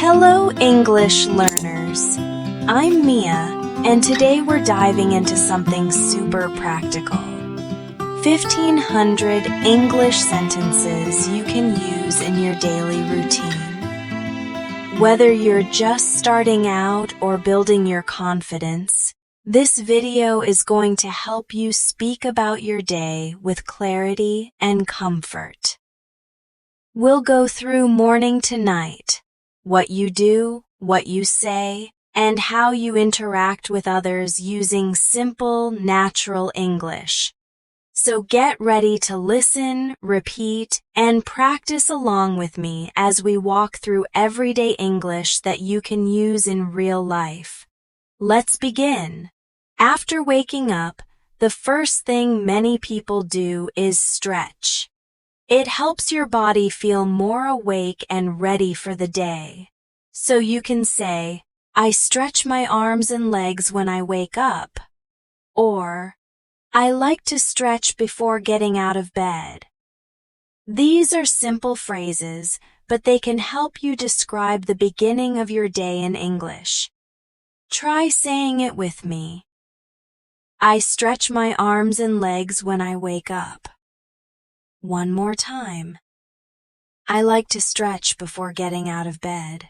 Hello, English learners. I'm Mia, and today we're diving into something super practical. 1,500 English sentences you can use in your daily routine. Whether you're just starting out or building your confidence, this video is going to help you speak about your day with clarity and comfort. We'll go through morning to night, what you do, what you say, and how you interact with others using simple, natural English. So get ready to listen, repeat, and practice along with me as we walk through everyday English that you can use in real life. Let's begin. After waking up, the first thing many people do is stretch. It helps your body feel more awake and ready for the day. So you can say, I stretch my arms and legs when I wake up. Or, I like to stretch before getting out of bed. These are simple phrases, but they can help you describe the beginning of your day in English. Try saying it with me. I stretch my arms and legs when I wake up. One more time. I like to stretch before getting out of bed.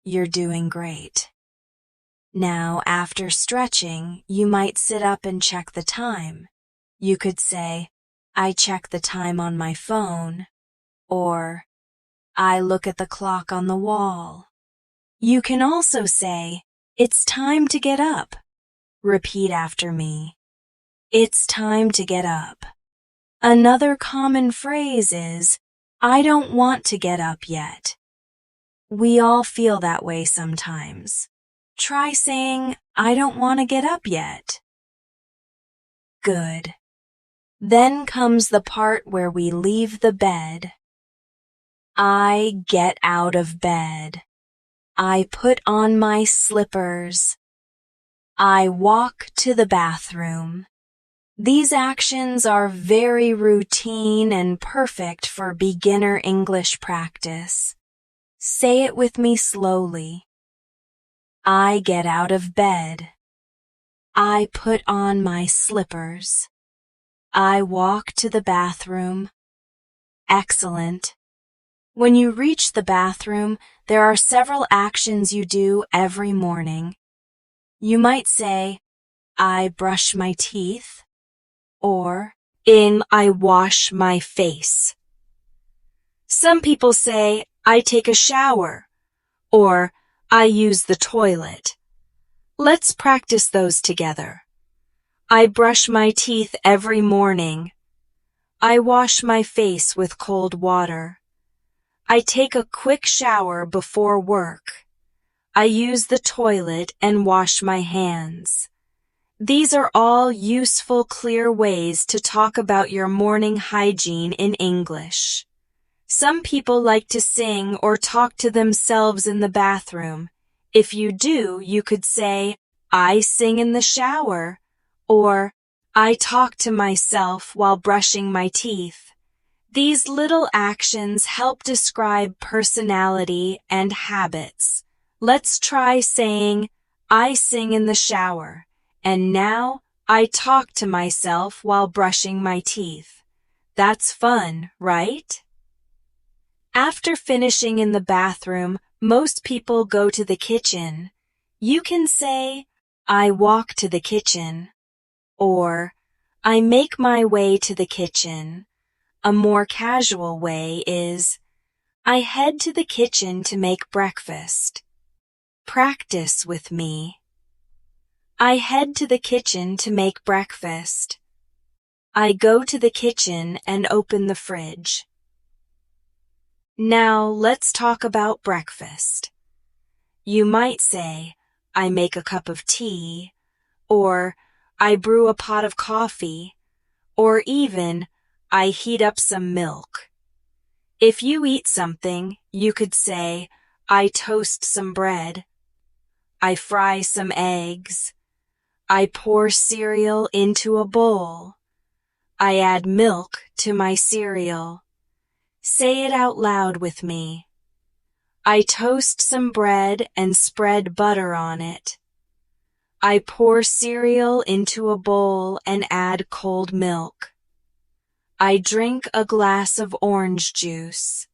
You're doing great. Now, after stretching, you might sit up and check the time. You could say, I check the time on my phone, or I look at the clock on the wall. You can also say, it's time to get up. Repeat after me. It's time to get up. Another common phrase is, I don't want to get up yet. We all feel that way sometimes. Try saying, I don't want to get up yet. Good. Then comes the part where we leave the bed. I get out of bed. I put on my slippers. I walk to the bathroom. These actions are very routine and perfect for beginner English practice. Say it with me slowly. I get out of bed. I put on my slippers. I walk to the bathroom. Excellent. When you reach the bathroom, there are several actions you do every morning. You might say, I brush my teeth. Or, I wash my face. Some people say, I take a shower, or I use the toilet. Let's practice those together. I brush my teeth every morning. I wash my face with cold water. I take a quick shower before work. I use the toilet and wash my hands. These are all useful, clear ways to talk about your morning hygiene in English. Some people like to sing or talk to themselves in the bathroom. If you do, you could say, I sing in the shower, or I talk to myself while brushing my teeth. These little actions help describe personality and habits. Let's try saying, I sing in the shower. And now, I talk to myself while brushing my teeth. That's fun, right? After finishing in the bathroom, most people go to the kitchen. You can say, I walk to the kitchen, or I make my way to the kitchen. A more casual way is, I head to the kitchen to make breakfast. Practice with me. I head to the kitchen to make breakfast. I go to the kitchen and open the fridge. Now let's talk about breakfast. You might say, I make a cup of tea, or I brew a pot of coffee, or even, I heat up some milk. If you eat something, you could say, I toast some bread. I fry some eggs. I pour cereal into a bowl. I add milk to my cereal. Say it out loud with me. I toast some bread and spread butter on it. I pour cereal into a bowl and add cold milk. I drink a glass of orange juice.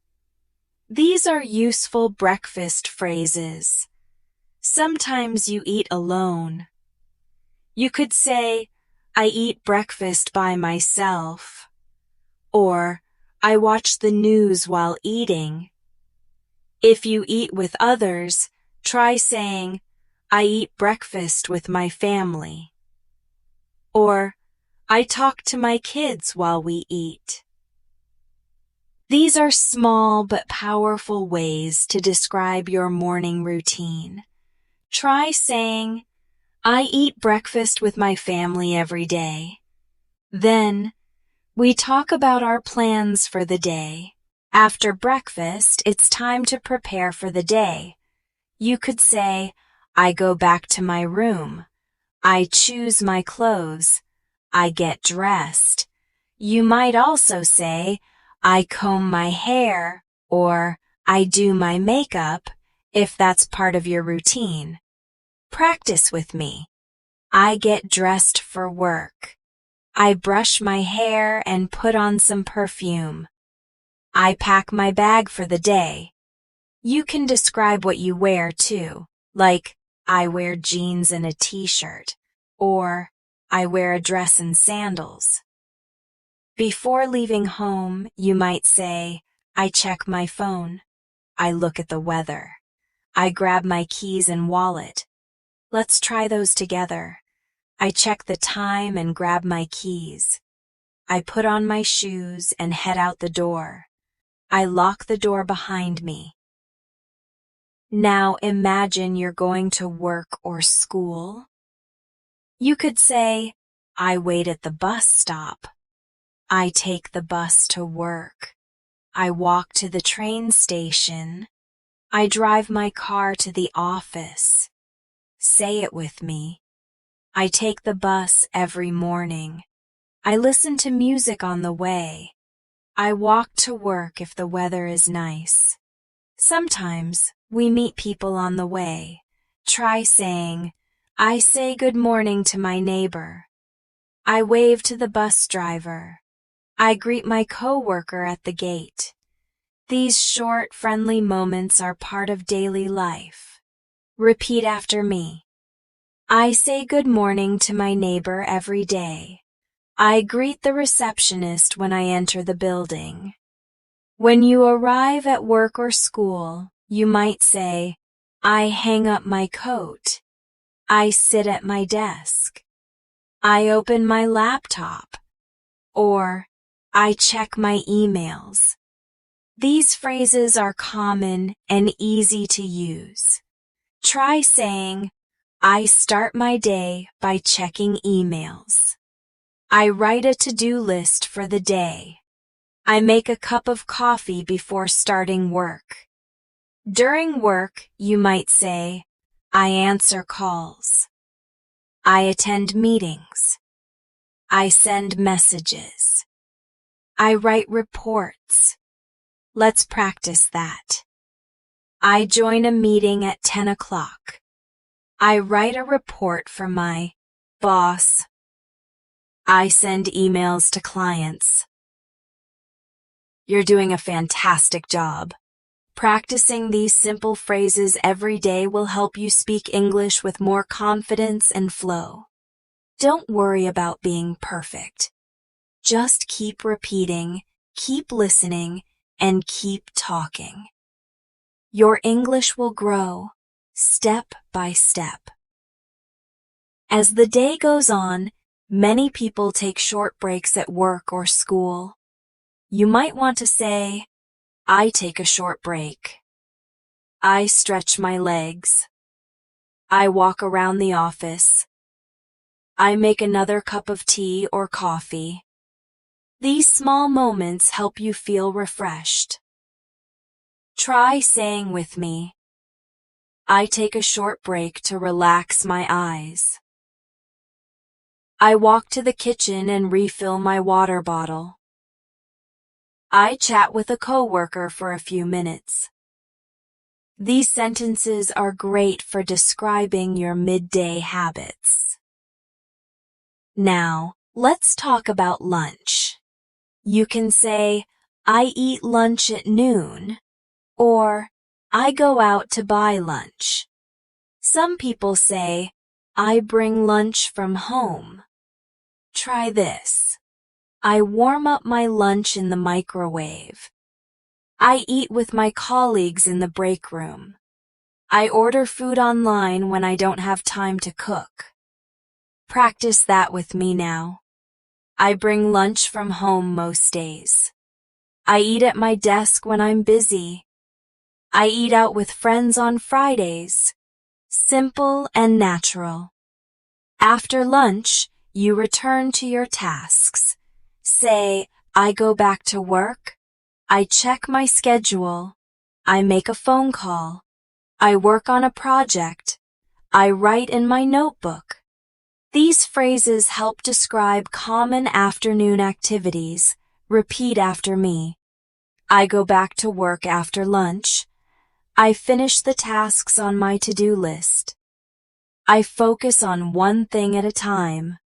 These are useful breakfast phrases. Sometimes you eat alone. You could say, I eat breakfast by myself, or I watch the news while eating. If you eat with others, try saying, I eat breakfast with my family, or I talk to my kids while we eat. These are small but powerful ways to describe your morning routine. Try saying, I eat breakfast with my family every day. Then, we talk about our plans for the day. After breakfast, it's time to prepare for the day. You could say, I go back to my room. I choose my clothes. I get dressed. You might also say, I comb my hair, or I do my makeup, if that's part of your routine. Practice with me. I get dressed for work. I brush my hair and put on some perfume. I pack my bag for the day. You can describe what you wear too, like I wear jeans and a t-shirt, or I wear a dress and sandals. Before leaving home, you might say, I check my phone. I look at the weather. I grab my keys and wallet. Let's try those together. I check the time and grab my keys. I put on my shoes and head out the door. I lock the door behind me. Now imagine you're going to work or school. You could say, I wait at the bus stop. I take the bus to work. I walk to the train station. I drive my car to the office. Say it with me. I take the bus every morning. I listen to music on the way. I walk to work if the weather is nice. Sometimes we meet people on the way. Try saying, I say good morning to my neighbor. I wave to the bus driver. I greet my coworker at the gate. These short, friendly moments are part of daily life. Repeat after me. I say good morning to my neighbor every day. I greet the receptionist when I enter the building. When you arrive at work or school, you might say, I hang up my coat. I sit at my desk. I open my laptop. Or, I check my emails. These phrases are common and easy to use. Try saying, I start my day by checking emails. I write a to-do list for the day. I make a cup of coffee before starting work. During work, you might say, I answer calls. I attend meetings. I send messages. I write reports. Let's practice that. I join a meeting at 10 o'clock. I write a report for my boss. I send emails to clients. You're doing a fantastic job. Practicing these simple phrases every day will help you speak English with more confidence and flow. Don't worry about being perfect. Just keep repeating, keep listening, and keep talking. Your English will grow, step by step. As the day goes on, many people take short breaks at work or school. You might want to say, I take a short break. I stretch my legs. I walk around the office. I make another cup of tea or coffee. These small moments help you feel refreshed. Try saying with me, I take a short break to relax my eyes. I walk to the kitchen and refill my water bottle. I chat with a coworker for a few minutes. These sentences are great for describing your midday habits. Now, let's talk about lunch. You can say, I eat lunch at noon, or I go out to buy lunch. Some people say, I bring lunch from home. Try this. I warm up my lunch in the microwave. I eat with my colleagues in the break room. I order food online when I don't have time to cook. Practice that with me now. I bring lunch from home most days. I eat at my desk when I'm busy. I eat out with friends on Fridays. Simple and natural. After lunch, you return to your tasks. Say, I go back to work. I check my schedule. I make a phone call. I work on a project. I write in my notebook. These phrases help describe common afternoon activities. Repeat after me. I go back to work after lunch. I finish the tasks on my to-do list. I focus on one thing at a time.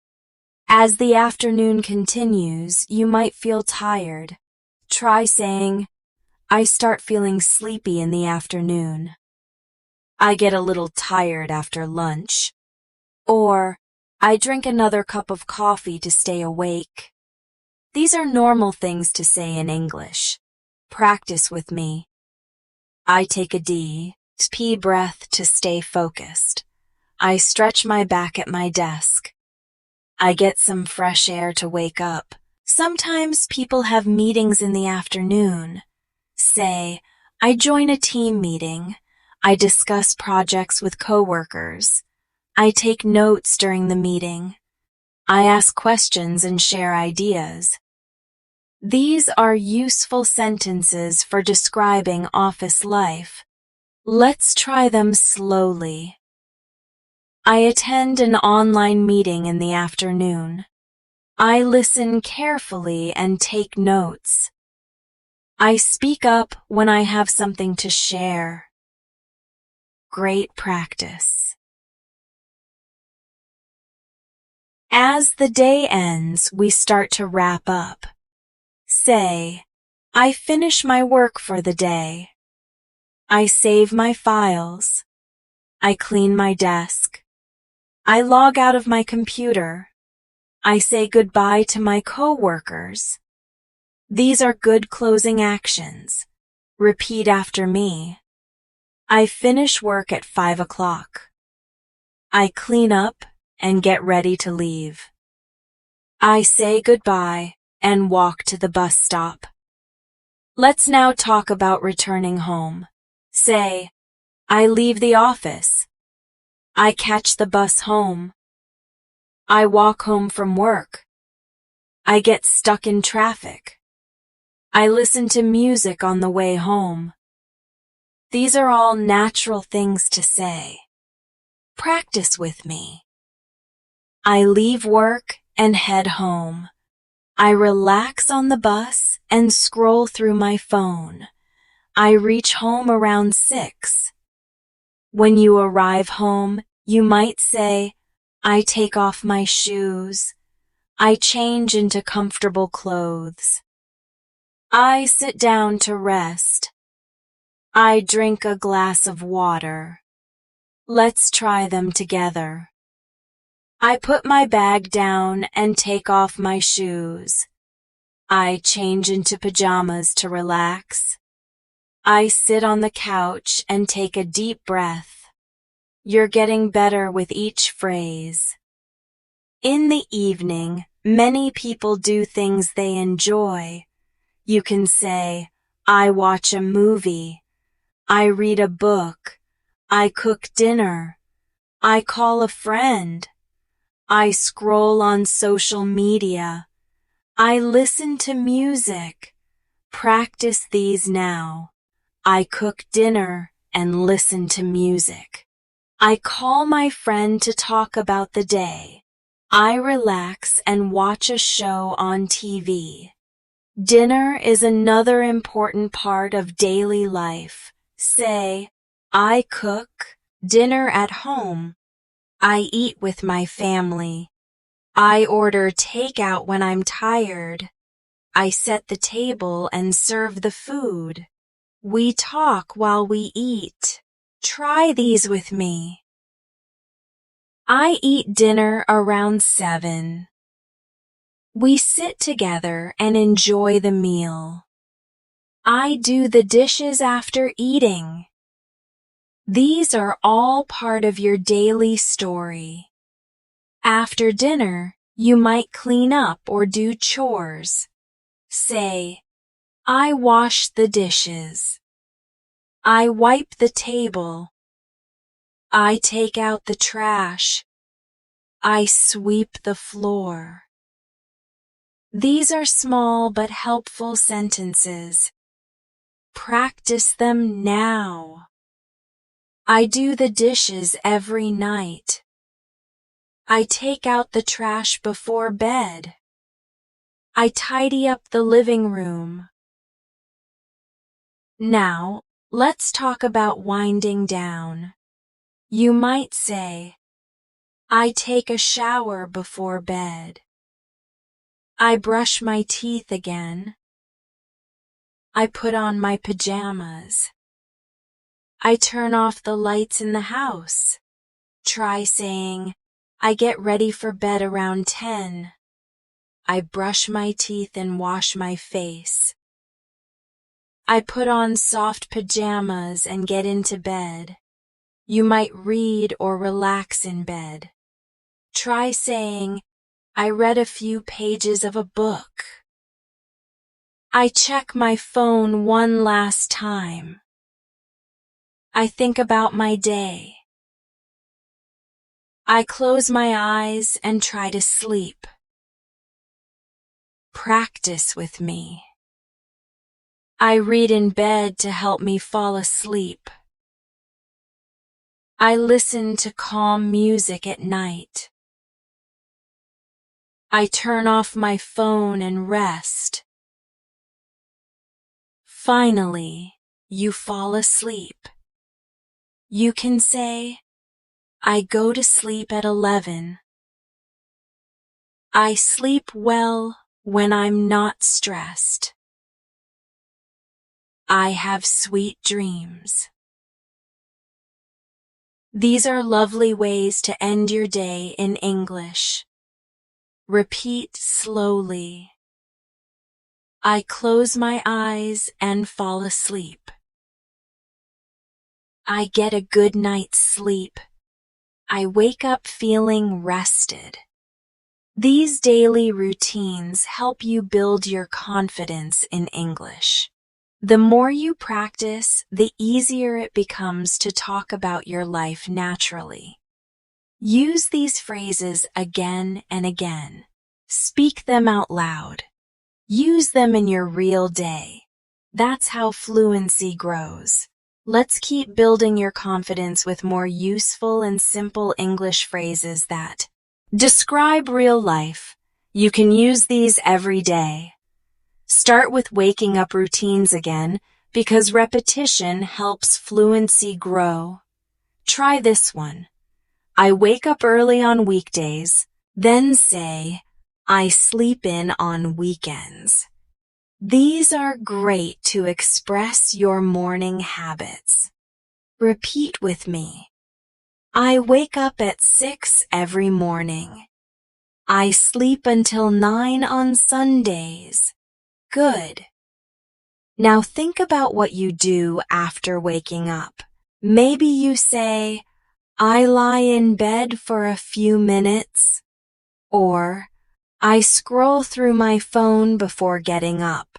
As the afternoon continues, you might feel tired. Try saying, I start feeling sleepy in the afternoon. I get a little tired after lunch. Or, I drink another cup of coffee to stay awake. These are normal things to say in English. Practice with me. I take a deep breath to stay focused. I stretch my back at my desk. I get some fresh air to wake up. Sometimes people have meetings in the afternoon. Say, I join a team meeting. I discuss projects with coworkers. I take notes during the meeting. I ask questions and share ideas. These are useful sentences for describing office life. Let's try them slowly. I attend an online meeting in the afternoon. I listen carefully and take notes. I speak up when I have something to share. Great practice. As the day ends, we start to wrap up. Say, I finish my work for the day. I save my files. I clean my desk. I log out of my computer. I say goodbye to my coworkers. These are good closing actions. Repeat after me. I finish work at 5 o'clock. I clean up and get ready to leave. I say goodbye and walk to the bus stop. Let's now talk about returning home. Say, I leave the office. I catch the bus home. I walk home from work. I get stuck in traffic. I listen to music on the way home. These are all natural things to say. Practice with me. I leave work and head home. I relax on the bus and scroll through my phone. I reach home around 6. When you arrive home, you might say, I take off my shoes. I change into comfortable clothes. I sit down to rest. I drink a glass of water. Let's try them together. I put my bag down and take off my shoes. I change into pajamas to relax. I sit on the couch and take a deep breath. You're getting better with each phrase. In the evening, many people do things they enjoy. You can say, I watch a movie. I read a book. I cook dinner. I call a friend. I scroll on social media. I listen to music. Practice these now. I cook dinner and listen to music. I call my friend to talk about the day. I relax and watch a show on TV. Dinner is another important part of daily life. Say, I cook dinner at home. I eat with my family. I order takeout when I'm tired. I set the table and serve the food. We talk while we eat. Try these with me. I eat dinner around 7. We sit together and enjoy the meal. I do the dishes after eating. These are all part of your daily story. After dinner, you might clean up or do chores. Say, I wash the dishes. I wipe the table. I take out the trash. I sweep the floor. These are small but helpful sentences. Practice them now. I do the dishes every night. I take out the trash before bed. I tidy up the living room. Now, let's talk about winding down. You might say, I take a shower before bed. I brush my teeth again. I put on my pajamas. I turn off the lights in the house. Try saying, I get ready for bed around 10. I brush my teeth and wash my face. I put on soft pajamas and get into bed. You might read or relax in bed. Try saying, I read a few pages of a book. I check my phone one last time. I think about my day. I close my eyes and try to sleep. Practice with me. I read in bed to help me fall asleep. I listen to calm music at night. I turn off my phone and rest. Finally, you fall asleep. You can say, I go to sleep at 11. I sleep well when I'm not stressed. I have sweet dreams. These are lovely ways to end your day in English. Repeat slowly. I close my eyes and fall asleep. I get a good night's sleep. I wake up feeling rested. These daily routines help you build your confidence in English. The more you practice, the easier it becomes to talk about your life naturally. Use these phrases again and again. Speak them out loud. Use them in your real day. That's how fluency grows. Let's keep building your confidence with more useful and simple English phrases that describe real life. You can use these every day. Start with waking up routines again because repetition helps fluency grow. Try this one. I wake up early on weekdays, then say, I sleep in on weekends. These are great to express your morning habits. Repeat with me. I wake up at 6 every morning. I sleep until 9 on Sundays. Good. Now think about what you do after waking up. Maybe you say, I lie in bed for a few minutes, or I scroll through my phone before getting up.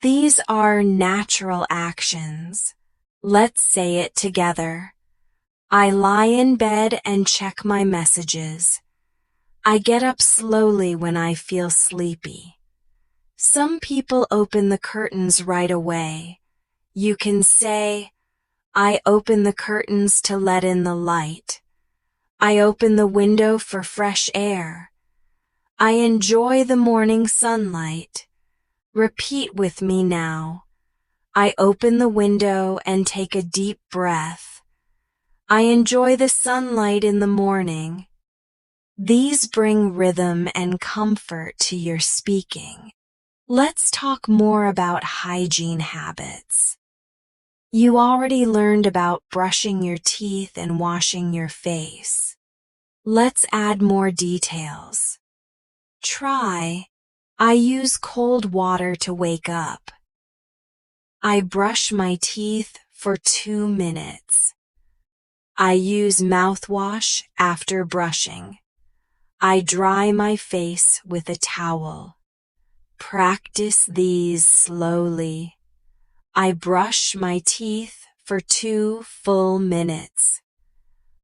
These are natural actions. Let's say it together. I lie in bed and check my messages. I get up slowly when I feel sleepy. Some people open the curtains right away. You can say, I open the curtains to let in the light. I open the window for fresh air. I enjoy the morning sunlight. Repeat with me now. I open the window and take a deep breath. I enjoy the sunlight in the morning. These bring rhythm and comfort to your speaking. Let's talk more about hygiene habits. You already learned about brushing your teeth and washing your face. Let's add more details. Try, I use cold water to wake up. I brush my teeth for 2 minutes. I use mouthwash after brushing. I dry my face with a towel. Practice these slowly. I brush my teeth for 2 full minutes.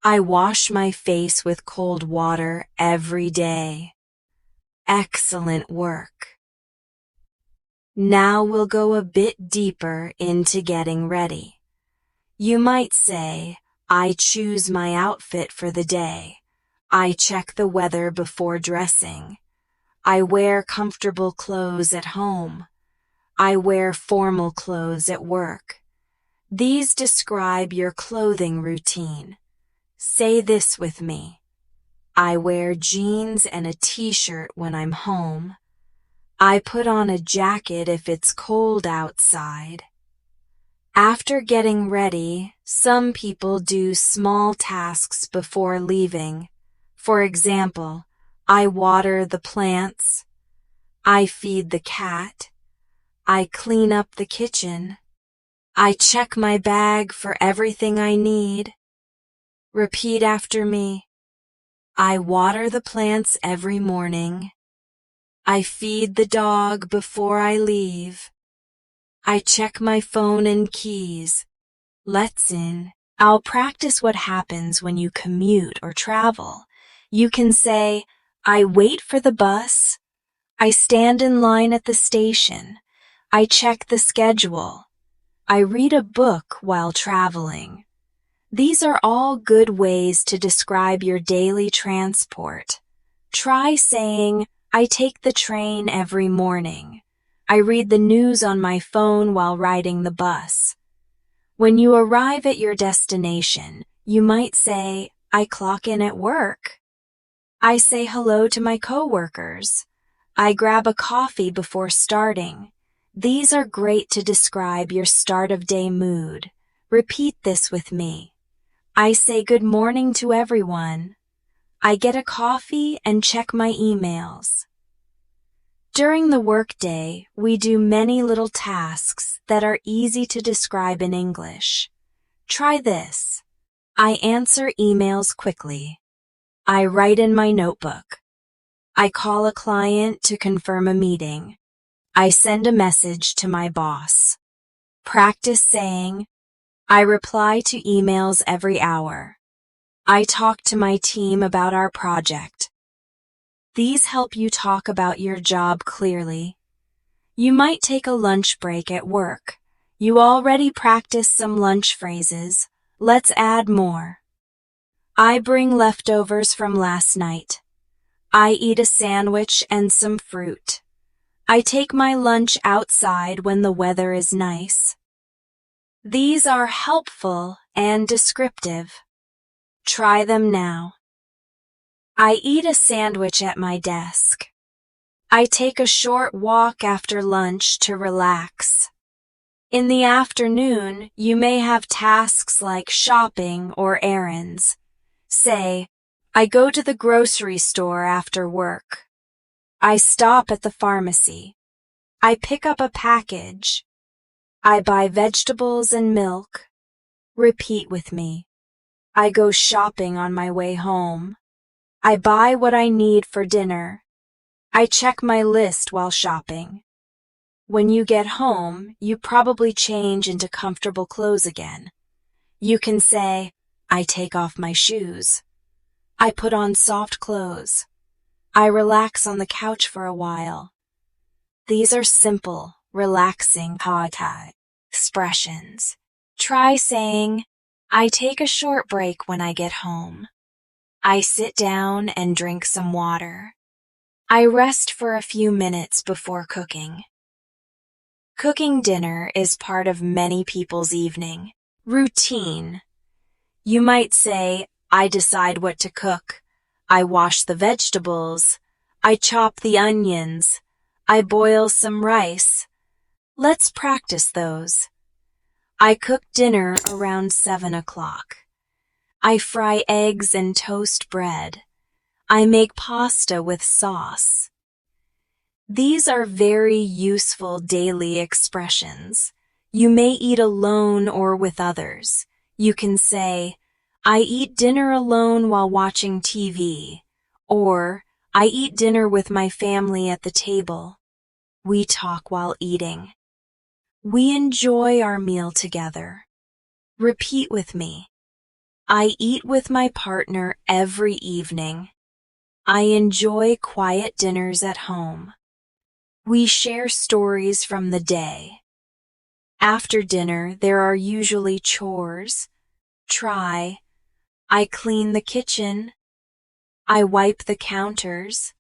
I wash my face with cold water every day. Excellent work. Now we'll go a bit deeper into getting ready. You might say, I choose my outfit for the day. I check the weather before dressing. I wear comfortable clothes at home. I wear formal clothes at work. These describe your clothing routine. Say this with me. I wear jeans and a t-shirt when I'm home. I put on a jacket if it's cold outside. After getting ready, some people do small tasks before leaving. For example, I water the plants. I feed the cat. I clean up the kitchen. I check my bag for everything I need. Repeat after me. I water the plants every morning. I feed the dog before I leave. I check my phone and keys. I'll practice what happens when you commute or travel. You can say, I wait for the bus. I stand in line at the station. I check the schedule. I read a book while traveling. These are all good ways to describe your daily transport. Try saying, I take the train every morning. I read the news on my phone while riding the bus. When you arrive at your destination, you might say, I clock in at work. I say hello to my coworkers. I grab a coffee before starting. These are great to describe your start of day mood. Repeat this with me. I say good morning to everyone. I get a coffee and check my emails. During the workday, we do many little tasks that are easy to describe in English. Try this. I answer emails quickly. I write in my notebook. I call a client to confirm a meeting. I send a message to my boss. Practice saying, I reply to emails every hour. I talk to my team about our project. These help you talk about your job clearly. You might take a lunch break at work. You already practiced some lunch phrases. Let's add more. I bring leftovers from last night. I eat a sandwich and some fruit. I take my lunch outside when the weather is nice. These are helpful and descriptive. Try them now. I eat a sandwich at my desk. I take a short walk after lunch to relax. In the afternoon, you may have tasks like shopping or errands. Say, I go to the grocery store after work. I stop at the pharmacy. I pick up a package. I buy vegetables and milk. Repeat with me. I go shopping on my way home. I buy what I need for dinner. I check my list while shopping. When you get home, you probably change into comfortable clothes again. You can say, I take off my shoes. I put on soft clothes. I relax on the couch for a while. These are simple, relaxing hata expressions. Try saying, I take a short break when I get home. I sit down and drink some water. I rest for a few minutes before cooking. Cooking dinner is part of many people's evening routine. You might say, I decide what to cook. I wash the vegetables. I chop the onions. I boil some rice. Let's practice those. I cook dinner around 7 o'clock. I fry eggs and toast bread. I make pasta with sauce. These are very useful daily expressions. You may eat alone or with others. You can say, I eat dinner alone while watching TV, or I eat dinner with my family at the table. We talk while eating. We enjoy our meal together. Repeat with me. I eat with my partner every evening. I enjoy quiet dinners at home. We share stories from the day. After dinner, there are usually chores. Try. I clean the kitchen. I wipe the counters.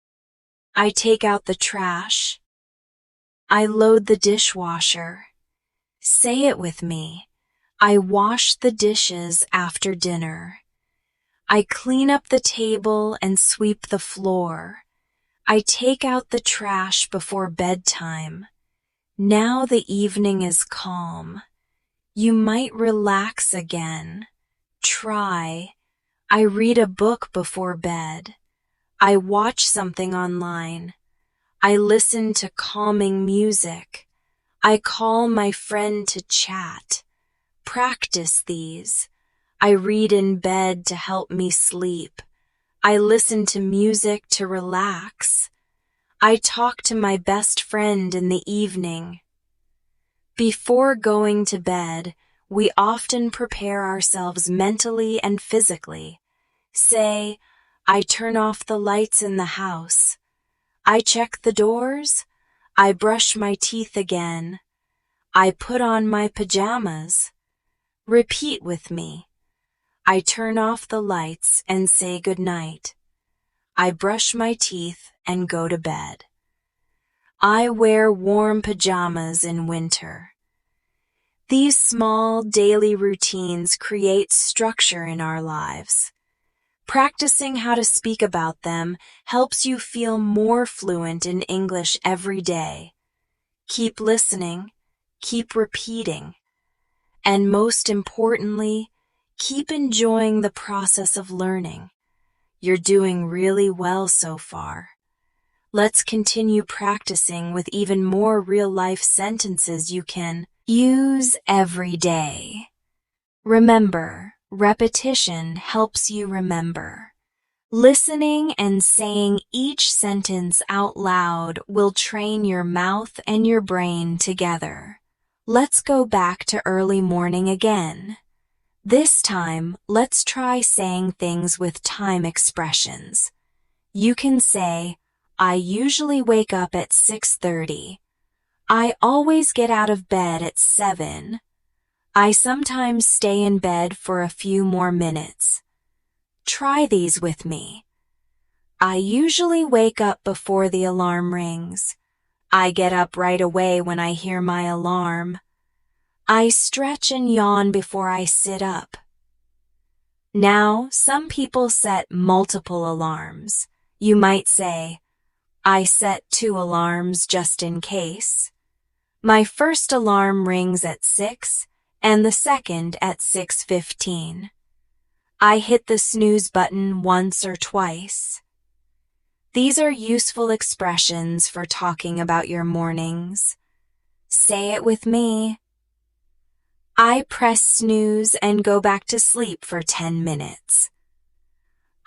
I take out the trash. I load the dishwasher. Say it with me. I wash the dishes after dinner. I clean up the table and sweep the floor. I take out the trash before bedtime. Now the evening is calm. You might relax again. Try. I read a book before bed. I watch something online. I listen to calming music. I call my friend to chat. Practice these. I read in bed to help me sleep. I listen to music to relax. I talk to my best friend in the evening. Before going to bed, we often prepare ourselves mentally and physically. Say, I turn off the lights in the house. I check the doors. I brush my teeth again. I put on my pajamas. Repeat with me. I turn off the lights and say goodnight. I brush my teeth and go to bed. I wear warm pajamas in winter. These small daily routines create structure in our lives. Practicing how to speak about them helps you feel more fluent in English every day. Keep listening, keep repeating, and most importantly, keep enjoying the process of learning. You're doing really well so far. Let's continue practicing with even more real-life sentences you can use every day. Remember, repetition helps you remember. Listening and saying each sentence out loud will train your mouth and your brain together. Let's go back to early morning again. This time, let's try saying things with time expressions. You can say, I usually wake up at 6:30. I always get out of bed at 7. I sometimes stay in bed for a few more minutes. Try these with me. I usually wake up before the alarm rings. I get up right away when I hear my alarm. I stretch and yawn before I sit up. Now, some people set multiple alarms. You might say, I set 2 alarms just in case. My first alarm rings at 6 and the second at 6:15. I hit the snooze button once or twice. These are useful expressions for talking about your mornings. Say it with me. I press snooze and go back to sleep for 10 minutes.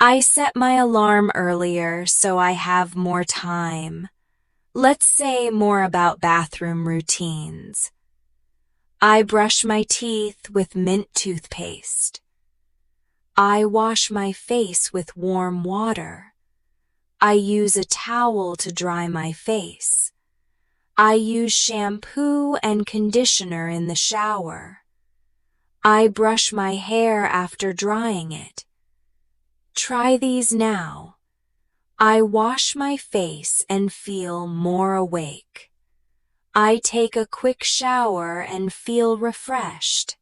I set my alarm earlier so I have more time. Let's say more about bathroom routines. I brush my teeth with mint toothpaste. I wash my face with warm water. I use a towel to dry my face. I use shampoo and conditioner in the shower. I brush my hair after drying it. Try these now. I wash my face and feel more awake. I take a quick shower and feel refreshed.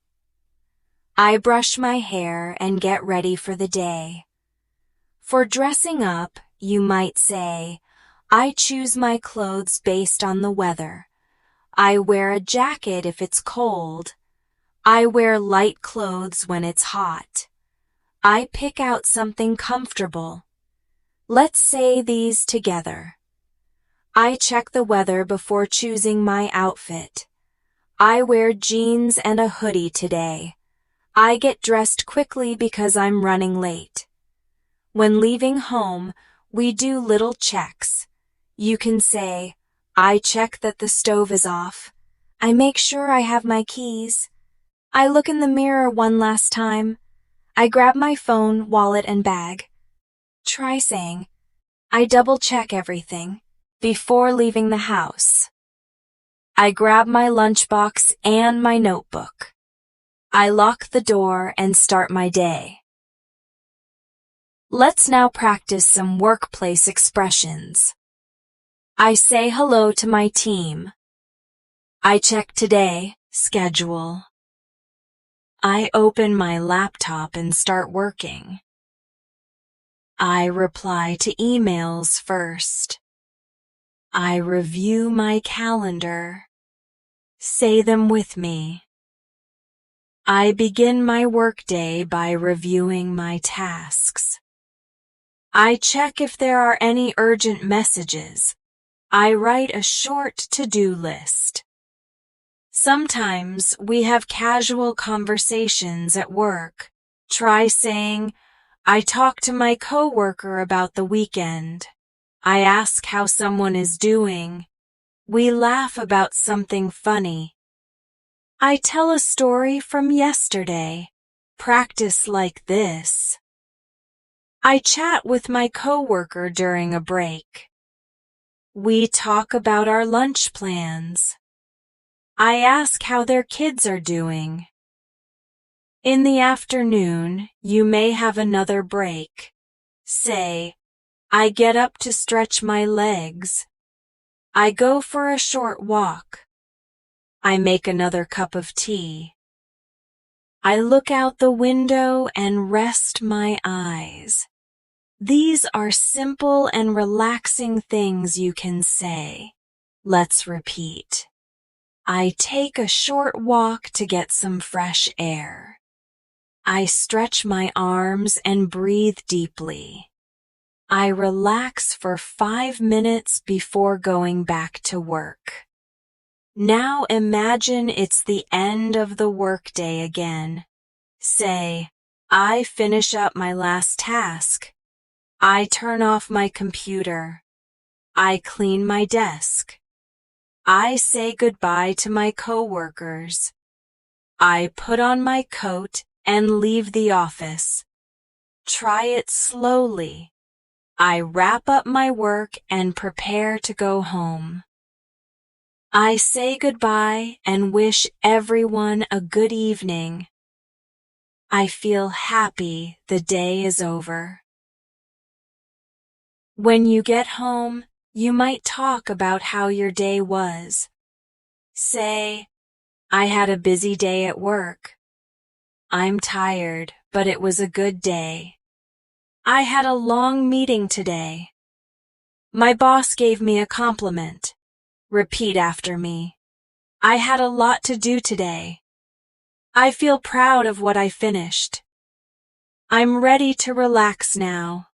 I brush my hair and get ready for the day. For dressing up, you might say, I choose my clothes based on the weather. I wear a jacket if it's cold. I wear light clothes when it's hot. I pick out something comfortable. Let's say these together. I check the weather before choosing my outfit. I wear jeans and a hoodie today. I get dressed quickly because I'm running late. When leaving home, we do little checks. You can say, I check that the stove is off. I make sure I have my keys. I look in the mirror one last time. I grab my phone, wallet, and bag. Try saying, I double-check everything before leaving the house. I grab my lunchbox and my notebook. I lock the door and start my day. Let's now practice some workplace expressions. I say hello to my team. I check today, schedule. I open my laptop and start working. I reply to emails first. I review my calendar. Say them with me. I begin my workday by reviewing my tasks. I check if there are any urgent messages. I write a short to-do list. Sometimes we have casual conversations at work. Try saying, I talk to my coworker about the weekend. I ask how someone is doing. We laugh about something funny. I tell a story from yesterday. Practice like this. I chat with my coworker during a break. We talk about our lunch plans. I ask how their kids are doing. In the afternoon, you may have another break. Say, I get up to stretch my legs. I go for a short walk. I make another cup of tea. I look out the window and rest my eyes. These are simple and relaxing things you can say. Let's repeat. I take a short walk to get some fresh air. I stretch my arms and breathe deeply. I relax for 5 minutes before going back to work. Now imagine it's the end of the workday again. Say, I finish up my last task. I turn off my computer. I clean my desk. I say goodbye to my coworkers. I put on my coat and leave the office. Try it slowly. I wrap up my work and prepare to go home. I say goodbye and wish everyone a good evening. I feel happy the day is over. When you get home, you might talk about how your day was. Say, I had a busy day at work. I'm tired, but it was a good day. I had a long meeting today. My boss gave me a compliment. Repeat after me. I had a lot to do today. I feel proud of what I finished. I'm ready to relax now.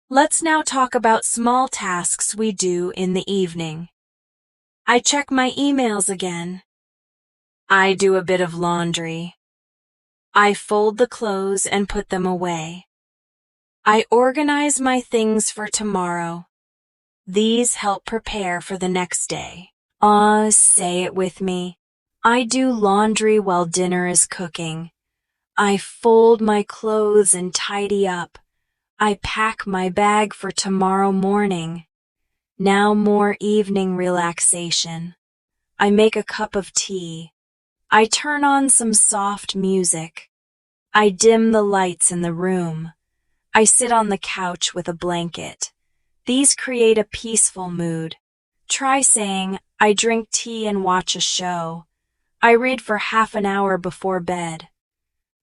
Let's now talk about small tasks we do in the evening. I check my emails again. I do a bit of laundry. I fold the clothes and put them away. I organize my things for tomorrow. These help prepare for the next day. Say it with me. I do laundry while dinner is cooking. I fold my clothes and tidy up. I pack my bag for tomorrow morning. Now more evening relaxation. I make a cup of tea. I turn on some soft music. I dim the lights in the room. I sit on the couch with a blanket. These create a peaceful mood. Try saying, I drink tea and watch a show. I read for half an hour before bed.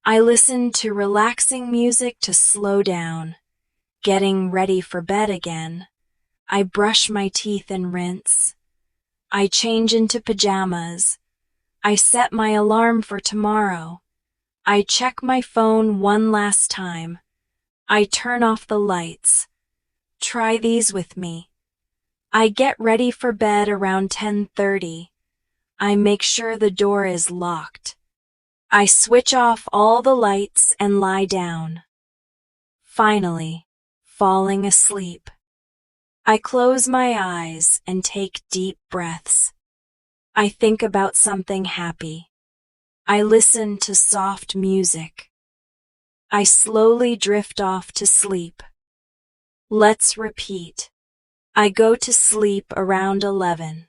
I listen to relaxing music to slow down. Getting ready for bed again. I brush my teeth and rinse. I change into pajamas. I set my alarm for tomorrow. I check my phone one last time. I turn off the lights. Try these with me. I get ready for bed around 10:30. I make sure the door is locked. I switch off all the lights and lie down. Finally, falling asleep. I close my eyes and take deep breaths. I think about something happy. I listen to soft music. I slowly drift off to sleep. Let's repeat. I go to sleep around 11.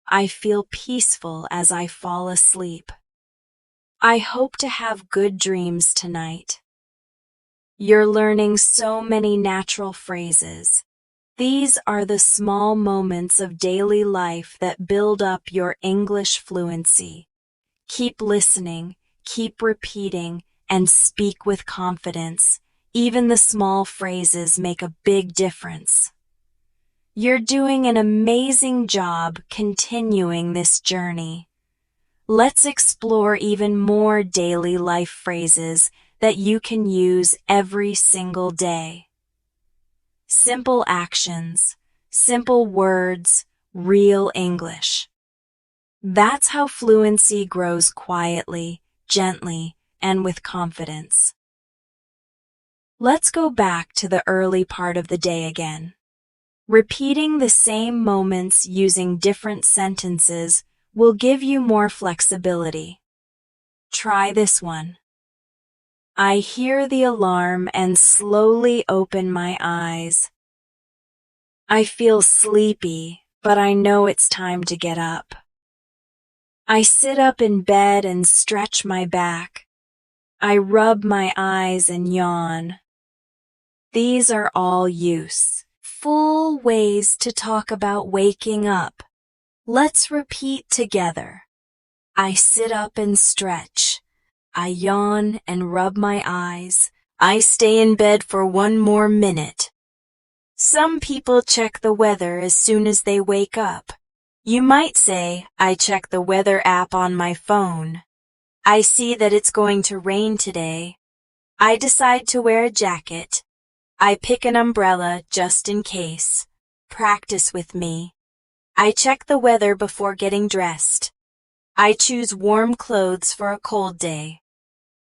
I feel peaceful as I fall asleep. I hope to have good dreams tonight. You're learning so many natural phrases. These are the small moments of daily life that build up your English fluency. Keep listening, keep repeating, and speak with confidence. Even the small phrases make a big difference. You're doing an amazing job continuing this journey. Let's explore even more daily life phrases that you can use every single day. Simple actions, simple words, real English. That's how fluency grows quietly, gently, and with confidence. Let's go back to the early part of the day again. Repeating the same moments using different sentences will give you more flexibility. Try this one. I hear the alarm and slowly open my eyes. I feel sleepy, but I know it's time to get up. I sit up in bed and stretch my back. I rub my eyes and yawn. These are all useful ways to talk about waking up. Let's repeat together. I sit up and stretch. I yawn and rub my eyes. I stay in bed for one more minute. Some people check the weather as soon as they wake up. You might say, I check the weather app on my phone. I see that it's going to rain today. I decide to wear a jacket. I pick an umbrella just in case. Practice with me. I check the weather before getting dressed. I choose warm clothes for a cold day.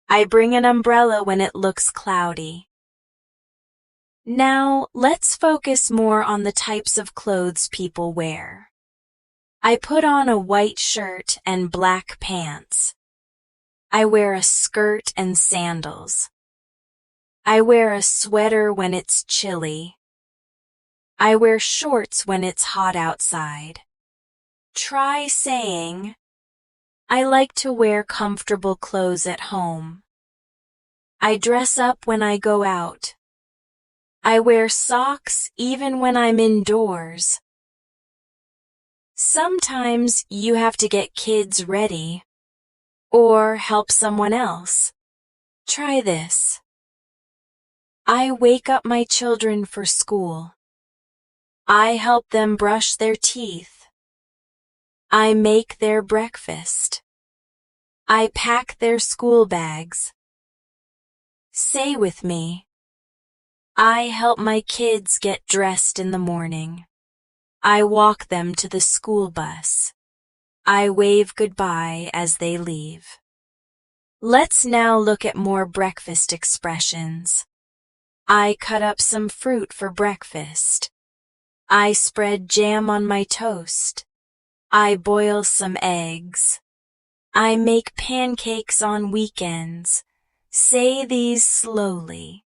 I bring an umbrella when it looks cloudy. Now, let's focus more on the types of clothes people wear. I put on a white shirt and black pants. I wear a skirt and sandals. I wear a sweater when it's chilly. I wear shorts when it's hot outside. Try saying, I like to wear comfortable clothes at home. I dress up when I go out. I wear socks even when I'm indoors. Sometimes you have to get kids ready or help someone else. Try this. I wake up my children for school. I help them brush their teeth. I make their breakfast. I pack their school bags. Say with me. I help my kids get dressed in the morning. I walk them to the school bus. I wave goodbye as they leave. Let's now look at more breakfast expressions. I cut up some fruit for breakfast. I spread jam on my toast. I boil some eggs. I make pancakes on weekends. Say these slowly.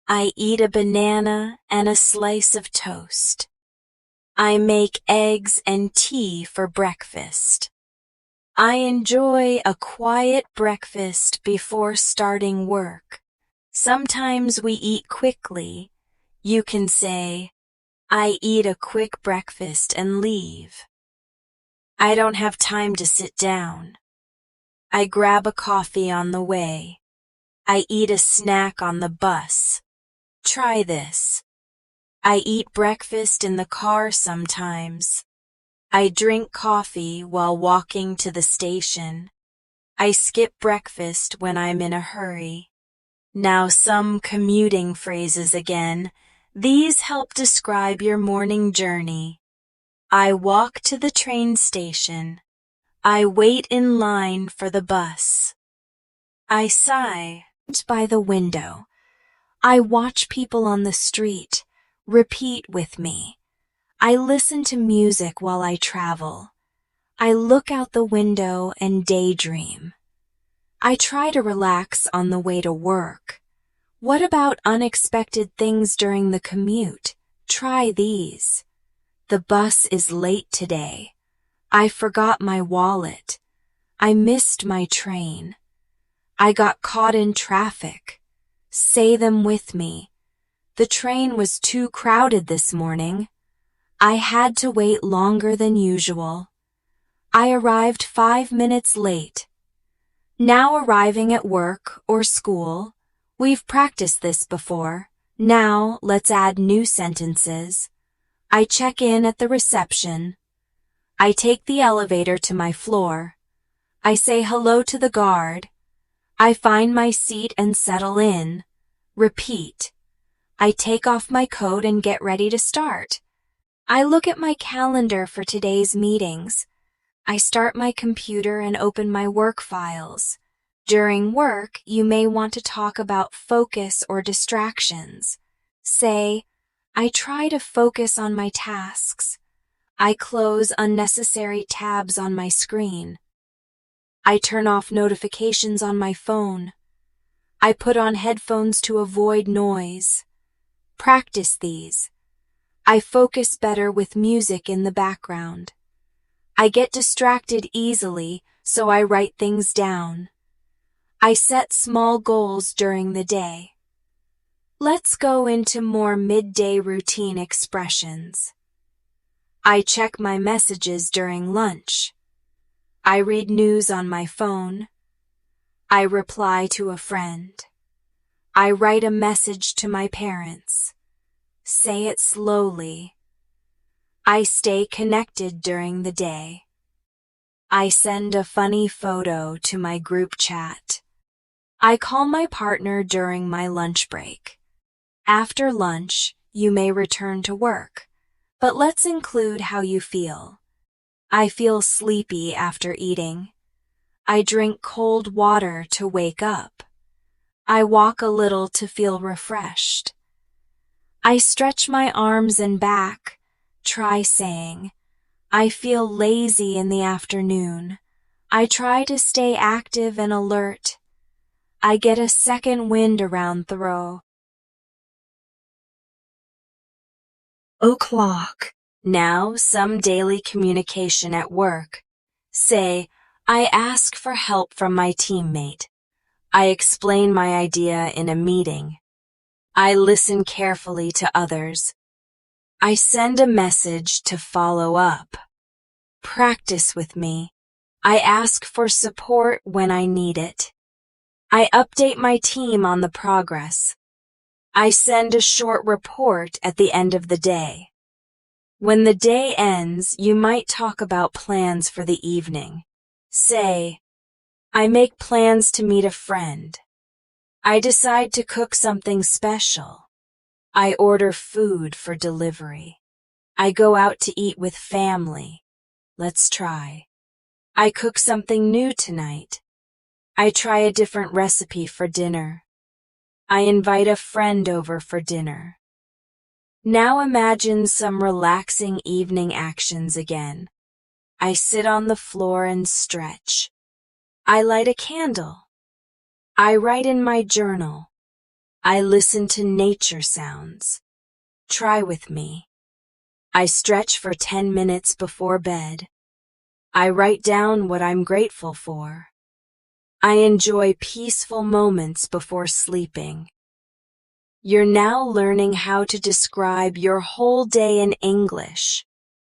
I eat a banana and a slice of toast. I make eggs and tea for breakfast. I enjoy a quiet breakfast before starting work. Sometimes we eat quickly. You can say, I eat a quick breakfast and leave. I don't have time to sit down. I grab a coffee on the way. I eat a snack on the bus. Try this. I eat breakfast in the car sometimes. I drink coffee while walking to the station. I skip breakfast when I'm in a hurry. Now some commuting phrases again. These help describe your morning journey. I walk to the train station. I wait in line for the bus. I sigh by the window. I watch people on the street. Repeat with me. I listen to music while I travel. I look out the window and daydream. I try to relax on the way to work. What about unexpected things during the commute? Try these. The bus is late today. I forgot my wallet. I missed my train. I got caught in traffic. Say them with me. The train was too crowded this morning. I had to wait longer than usual. I arrived 5 minutes late. Now arriving at work or school, we've practiced this before. Now let's add new sentences. I check in at the reception. I take the elevator to my floor. I say hello to the guard. I find my seat and settle in. Repeat. I take off my coat and get ready to start. I look at my calendar for today's meetings. I start my computer and open my work files. During work, you may want to talk about focus or distractions. Say, I try to focus on my tasks. I close unnecessary tabs on my screen. I turn off notifications on my phone. I put on headphones to avoid noise. Practice these. I focus better with music in the background. I get distracted easily, so I write things down. I set small goals during the day. Let's go into more midday routine expressions. I check my messages during lunch. I read news on my phone. I reply to a friend. I write a message to my parents. Say it slowly. I stay connected during the day. I send a funny photo to my group chat. I call my partner during my lunch break. After lunch, you may return to work, but let's include how you feel. I feel sleepy after eating. I drink cold water to wake up. I walk a little to feel refreshed. I stretch my arms and back. Try saying, I feel lazy in the afternoon. I try to stay active and alert. I get a second wind around throat. O'clock. Now some daily communication at work. Say, I ask for help from my teammate. I explain my idea in a meeting. I listen carefully to others. I send a message to follow up. Practice with me. I ask for support when I need it. I update my team on the progress. I send a short report at the end of the day. When the day ends, you might talk about plans for the evening. Say, I make plans to meet a friend. I decide to cook something special. I order food for delivery. I go out to eat with family. Let's try. I cook something new tonight. I try a different recipe for dinner. I invite a friend over for dinner. Now imagine some relaxing evening actions again. I sit on the floor and stretch. I light a candle. I write in my journal. I listen to nature sounds. Try with me. I stretch for 10 minutes before bed. I write down what I'm grateful for. I enjoy peaceful moments before sleeping. You're now learning how to describe your whole day in English,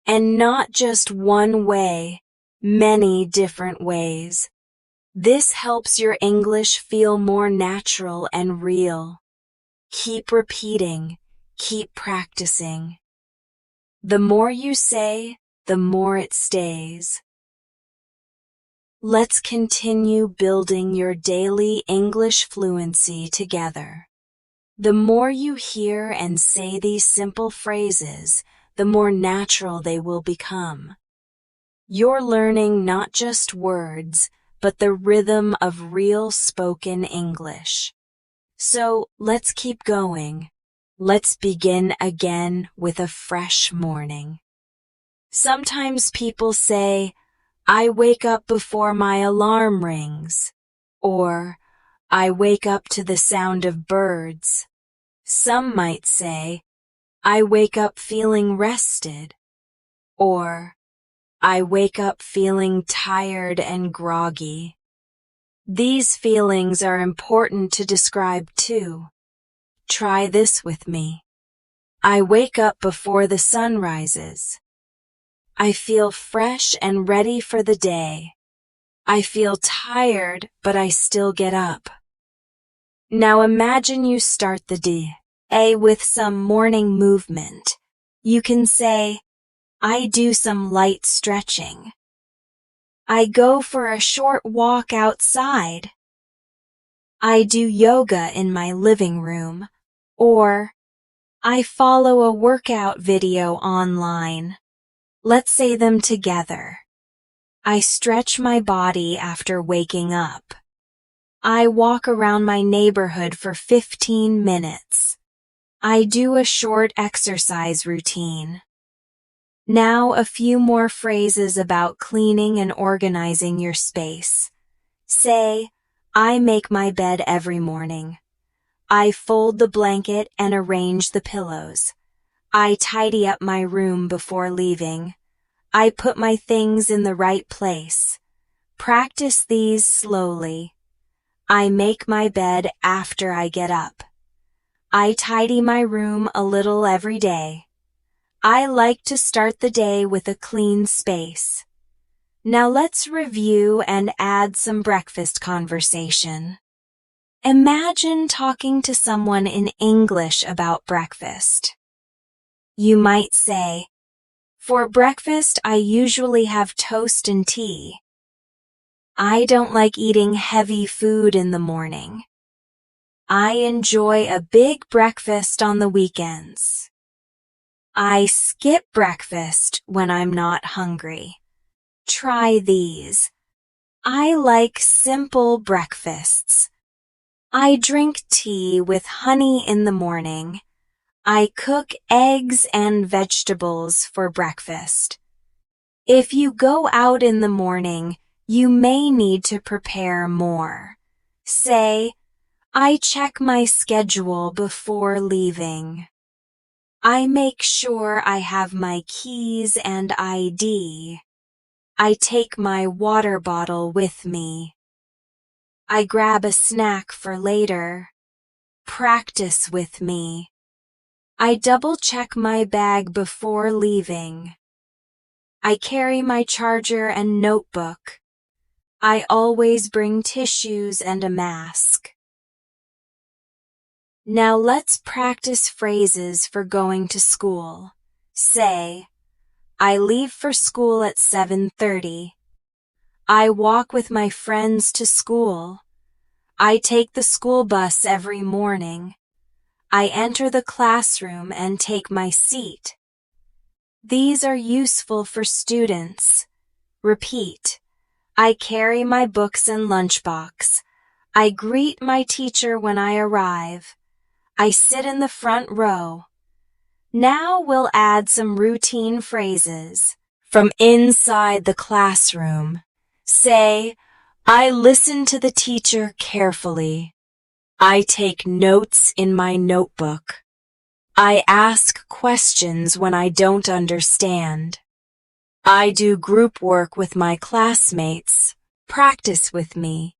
and not just one way. many different ways. This helps your English feel more natural and real. Keep repeating, keep practicing. The more you say, the more it stays. Let's continue building your daily English fluency together. The more you hear and say these simple phrases, the more natural they will become. You're learning not just words, but the rhythm of real spoken English. So let's keep going. Let's begin again with a fresh morning. Sometimes people say, I wake up before my alarm rings, or I wake up to the sound of birds. Some might say, I wake up feeling rested, or I wake up feeling tired and groggy. These feelings are important to describe too. Try this with me. I wake up before the sun rises. I feel fresh and ready for the day. I feel tired, but I still get up. Now imagine you start the day with some morning movement. You can say, I do some light stretching. I go for a short walk outside. I do yoga in my living room. Or, I follow a workout video online. Let's say them together. I stretch my body after waking up. I walk around my neighborhood for 15 minutes. I do a short exercise routine. Now a few more phrases about cleaning and organizing your space. Say, I make my bed every morning. I fold the blanket and arrange the pillows. I tidy up my room before leaving. I put my things in the right place. Practice these slowly. I make my bed after I get up. I tidy my room a little every day. I like to start the day with a clean space. Now let's review and add some breakfast conversation. Imagine talking to someone in English about breakfast. You might say, for breakfast, I usually have toast and tea. I don't like eating heavy food in the morning. I enjoy a big breakfast on the weekends. I skip breakfast when I'm not hungry. Try these. I like simple breakfasts. I drink tea with honey in the morning. I cook eggs and vegetables for breakfast. If you go out in the morning, you may need to prepare more. Say, I check my schedule before leaving. I make sure I have my keys and ID. I take my water bottle with me. I grab a snack for later. Practice with me. I double-check my bag before leaving. I carry my charger and notebook. I always bring tissues and a mask. Now let's practice phrases for going to school. Say, I leave for school at 7:30. I walk with my friends to school. I take the school bus every morning. I enter the classroom and take my seat. These are useful for students. Repeat. I carry my books and lunchbox. I greet my teacher when I arrive. I sit in the front row. Now we'll add some routine phrases. From inside the classroom, say, I listen to the teacher carefully. I take notes in my notebook. I ask questions when I don't understand. I do group work with my classmates. Practice with me.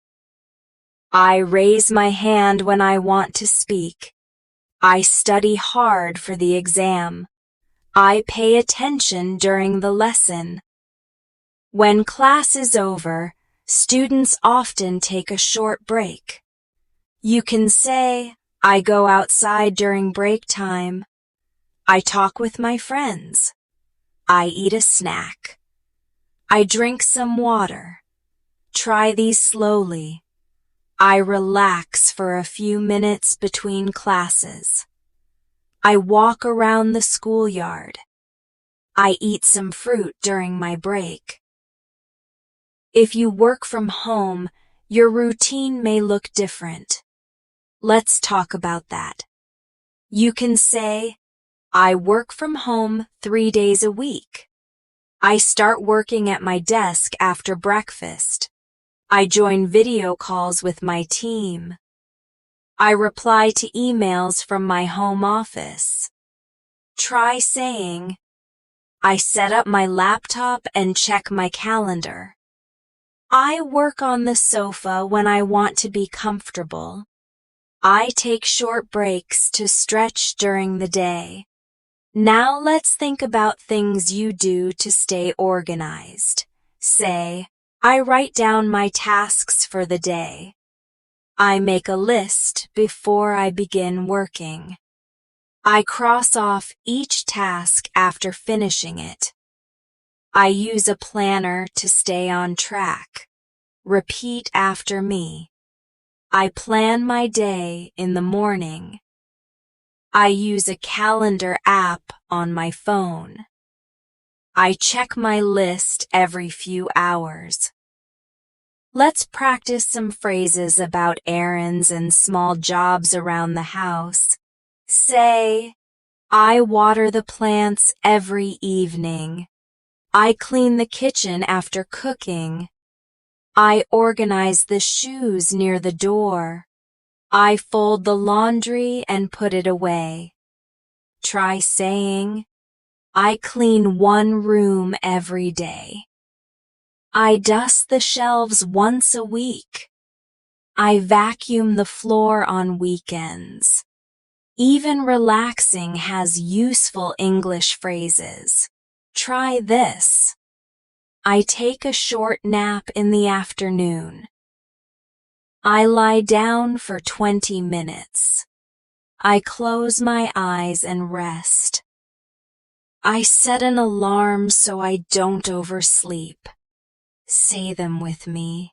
I raise my hand when I want to speak. I study hard for the exam. I pay attention during the lesson. When class is over, students often take a short break. You can say, I go outside during break time. I talk with my friends. I eat a snack. I drink some water. Try these slowly. I relax for a few minutes between classes. I walk around the schoolyard. I eat some fruit during my break. If you work from home, your routine may look different. Let's talk about that. You can say, I work from home 3 days a week. I start working at my desk after breakfast. I join video calls with my team. I reply to emails from my home office. Try saying, I set up my laptop and check my calendar. I work on the sofa when I want to be comfortable. I take short breaks to stretch during the day. Now let's think about things you do to stay organized. Say, I write down my tasks for the day. I make a list before I begin working. I cross off each task after finishing it. I use a planner to stay on track. Repeat after me. I plan my day in the morning. I use a calendar app on my phone. I check my list every few hours. Let's practice some phrases about errands and small jobs around the house. Say, I water the plants every evening. I clean the kitchen after cooking. I organize the shoes near the door. I fold the laundry and put it away. Try saying, I clean one room every day. I dust the shelves once a week. I vacuum the floor on weekends. Even relaxing has useful English phrases. Try this. I take a short nap in the afternoon. I lie down for 20 minutes. I close my eyes and rest. I set an alarm so I don't oversleep. Say them with me.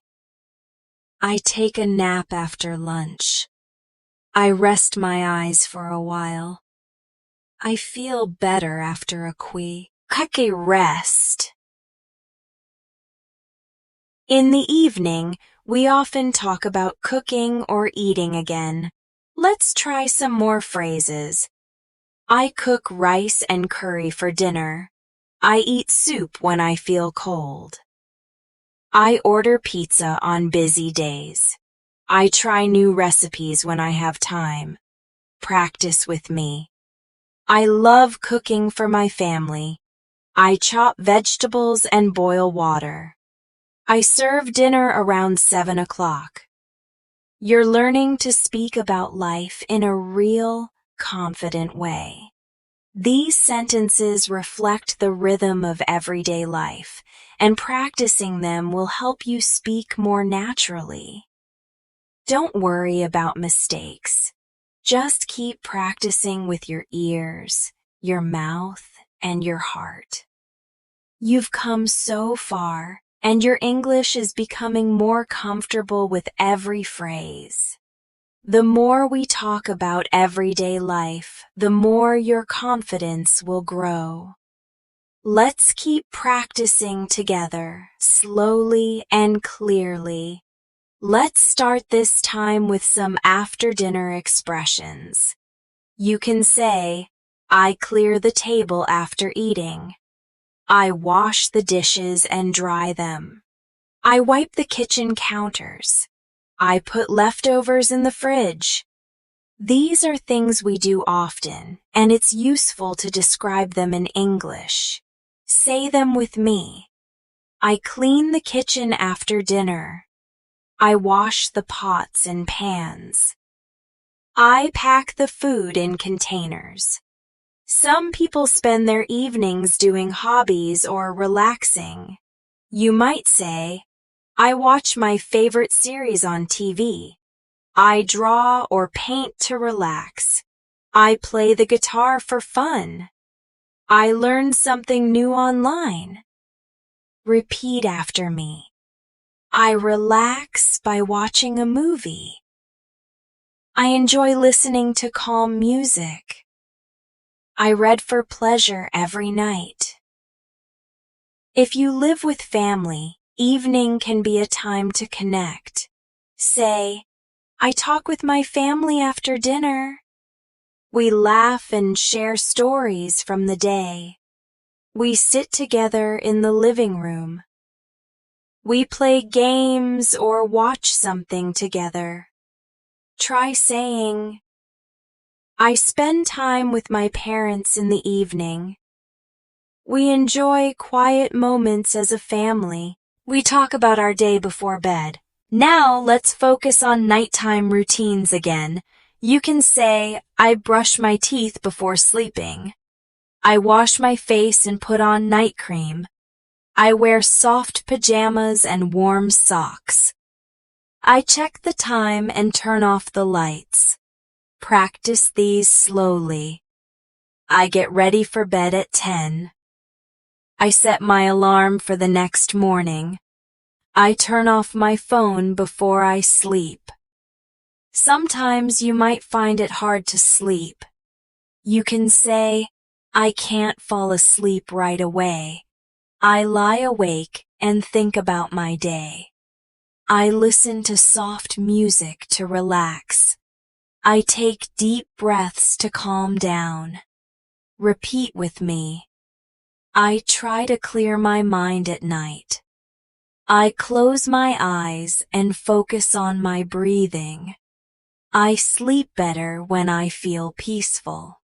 I take a nap after lunch. I rest my eyes for a while. I feel better after a quick rest. In the evening, we often talk about cooking or eating again. Let's try some more phrases. I cook rice and curry for dinner. I eat soup when I feel cold. I order pizza on busy days. I try new recipes when I have time. Practice with me. I love cooking for my family. I chop vegetables and boil water. I serve dinner around 7 o'clock. You're learning to speak about life in a real, confident way. These sentences reflect the rhythm of everyday life, and practicing them will help you speak more naturally. Don't worry about mistakes. Just keep practicing with your ears, your mouth, and your heart. You've come so far, and your English is becoming more comfortable with every phrase. The more we talk about everyday life, the more your confidence will grow. Let's keep practicing together, slowly and clearly. Let's start this time with some after-dinner expressions. You can say, I clear the table after eating. I wash the dishes and dry them. I wipe the kitchen counters. I put leftovers in the fridge. These are things we do often, and it's useful to describe them in English. Say them with me. I clean the kitchen after dinner. I wash the pots and pans. I pack the food in containers. Some people spend their evenings doing hobbies or relaxing. You might say, I watch my favorite series on TV. I draw or paint to relax. I play the guitar for fun. I learned something new online. Repeat after me. I relax by watching a movie. I enjoy listening to calm music. I read for pleasure every night. If you live with family, evening can be a time to connect. Say, I talk with my family after dinner. We laugh and share stories from the day. We sit together in the living room. We play games or watch something together. Try saying, I spend time with my parents in the evening. We enjoy quiet moments as a family. We talk about our day before bed. Now let's focus on nighttime routines again. You can say, I brush my teeth before sleeping. I wash my face and put on night cream. I wear soft pajamas and warm socks. I check the time and turn off the lights. Practice these slowly. I get ready for bed at 10. I set my alarm for the next morning. I turn off my phone before I sleep. Sometimes you might find it hard to sleep. You can say, I can't fall asleep right away. I lie awake and think about my day. I listen to soft music to relax. I take deep breaths to calm down. Repeat with me. I try to clear my mind at night. I close my eyes and focus on my breathing. I sleep better when I feel peaceful.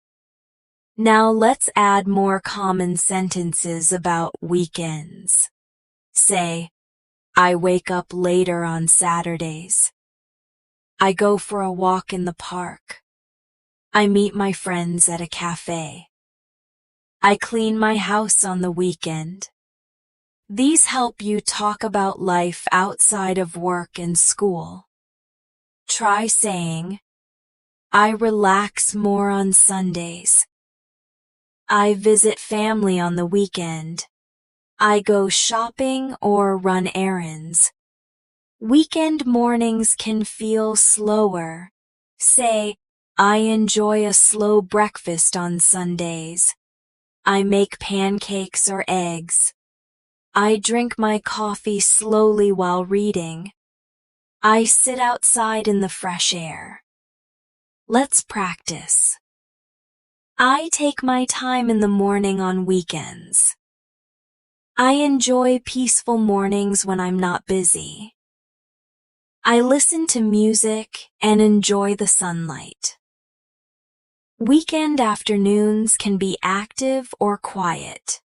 Now let's add more common sentences about weekends. Say, I wake up later on Saturdays. I go for a walk in the park. I meet my friends at a cafe. I clean my house on the weekend. These help you talk about life outside of work and school. Try saying, I relax more on Sundays. I visit family on the weekend. I go shopping or run errands. Weekend mornings can feel slower. Say, I enjoy a slow breakfast on Sundays. I make pancakes or eggs. I drink my coffee slowly while reading. I sit outside in the fresh air. Let's practice. I take my time in the morning on weekends. I enjoy peaceful mornings when I'm not busy. I listen to music and enjoy the sunlight. Weekend afternoons can be active or quiet.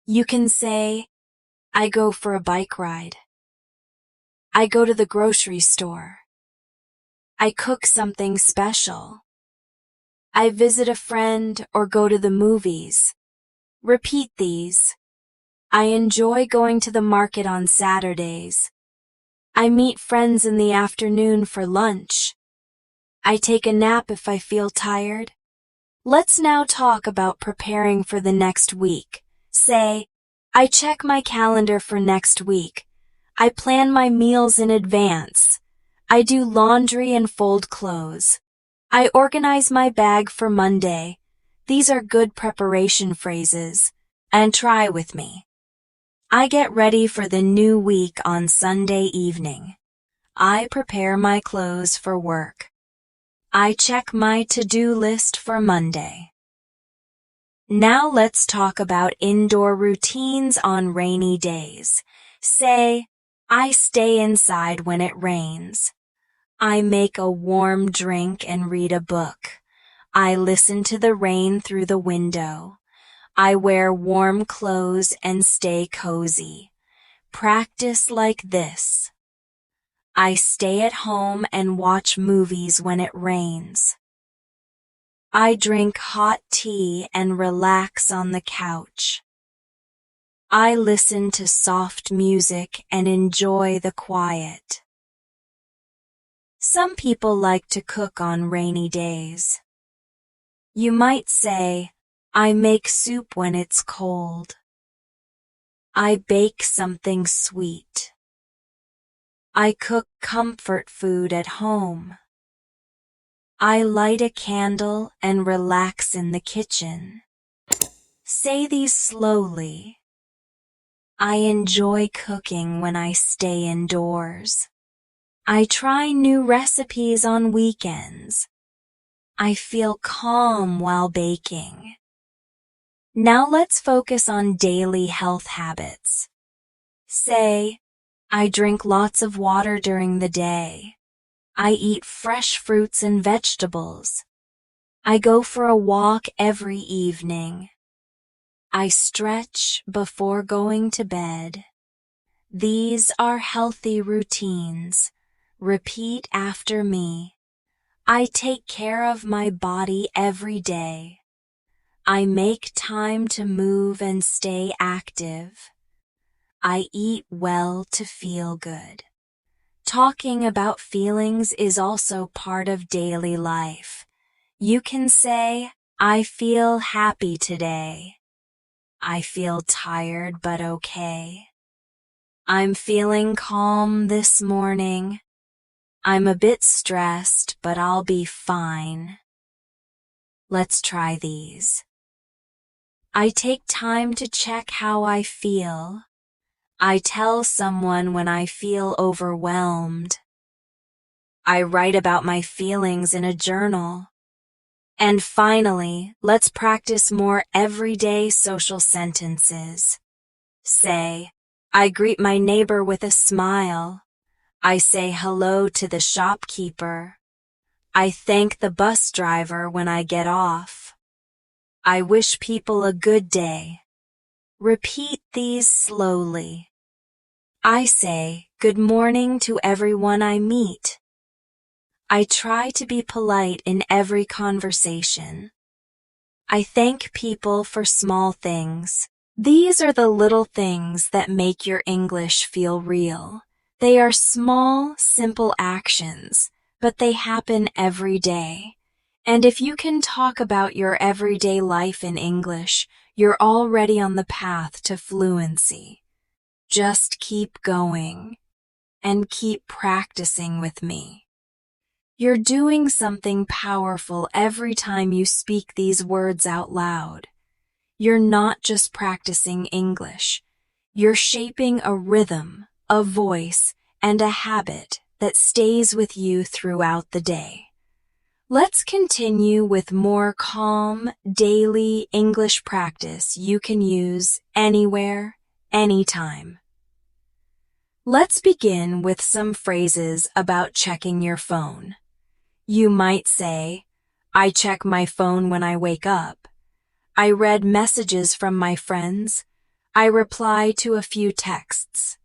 You can say, I go for a bike ride. I go to the grocery store. I cook something special. I visit a friend or go to the movies. Repeat these. I enjoy going to the market on Saturdays. I meet friends in the afternoon for lunch. I take a nap if I feel tired. Let's now talk about preparing for the next week. Say, I check my calendar for next week. I plan my meals in advance. I do laundry and fold clothes. I organize my bag for Monday. These are good preparation phrases. And try with me. I get ready for the new week on Sunday evening. I prepare my clothes for work. I check my to-do list for Monday. Now let's talk about indoor routines on rainy days. Say, I stay inside when it rains. I make a warm drink and read a book. I listen to the rain through the window. I wear warm clothes and stay cozy. Practice like this. I stay at home and watch movies when it rains. I drink hot tea and relax on the couch. I listen to soft music and enjoy the quiet. Some people like to cook on rainy days. You might say, I make soup when it's cold. I bake something sweet. I cook comfort food at home. I light a candle and relax in the kitchen. Say these slowly. I enjoy cooking when I stay indoors. I try new recipes on weekends. I feel calm while baking. Now let's focus on daily health habits. Say, I drink lots of water during the day. I eat fresh fruits and vegetables. I go for a walk every evening. I stretch before going to bed. These are healthy routines. Repeat after me. I take care of my body every day. I make time to move and stay active. I eat well to feel good. Talking about feelings is also part of daily life. You can say, I feel happy today. I feel tired but okay. I'm feeling calm this morning. I'm a bit stressed, but I'll be fine. Let's try these. I take time to check how I feel. I tell someone when I feel overwhelmed. I write about my feelings in a journal. And finally, let's practice more everyday social sentences. Say, I greet my neighbor with a smile. I say hello to the shopkeeper. I thank the bus driver when I get off. I wish people a good day. Repeat these slowly. I say good morning to everyone I meet. I try to be polite in every conversation. I thank people for small things. These are the little things that make your English feel real. They are small, simple actions, but they happen every day. And if you can talk about your everyday life in English, you're already on the path to fluency. Just keep going and keep practicing with me. You're doing something powerful every time you speak these words out loud. You're not just practicing English. You're shaping a rhythm, a voice, and a habit that stays with you throughout the day. Let's continue with more calm, daily English practice you can use anywhere, anytime. Let's begin with some phrases about checking your phone. You might say, I check my phone when I wake up. I read messages from my friends. I reply to a few texts.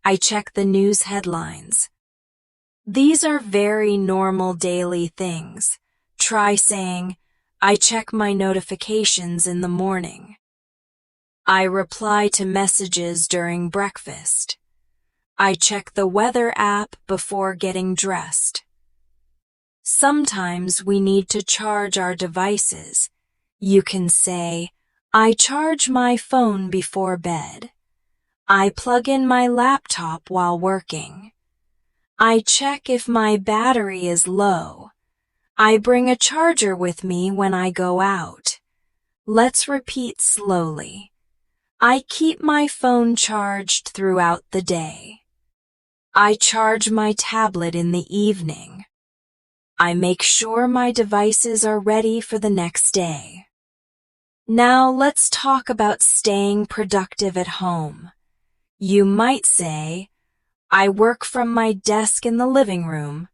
I check the news headlines. These are very normal daily things. Try saying, I check my notifications in the morning. I reply to messages during breakfast. I check the weather app before getting dressed. Sometimes we need to charge our devices. You can say, I charge my phone before bed. I plug in my laptop while working. I check if my battery is low. I bring a charger with me when I go out. Let's repeat slowly. I keep my phone charged throughout the day. I charge my tablet in the evening. I make sure my devices are ready for the next day. Now let's talk about staying productive at home. You might say, I work from my desk in the living room.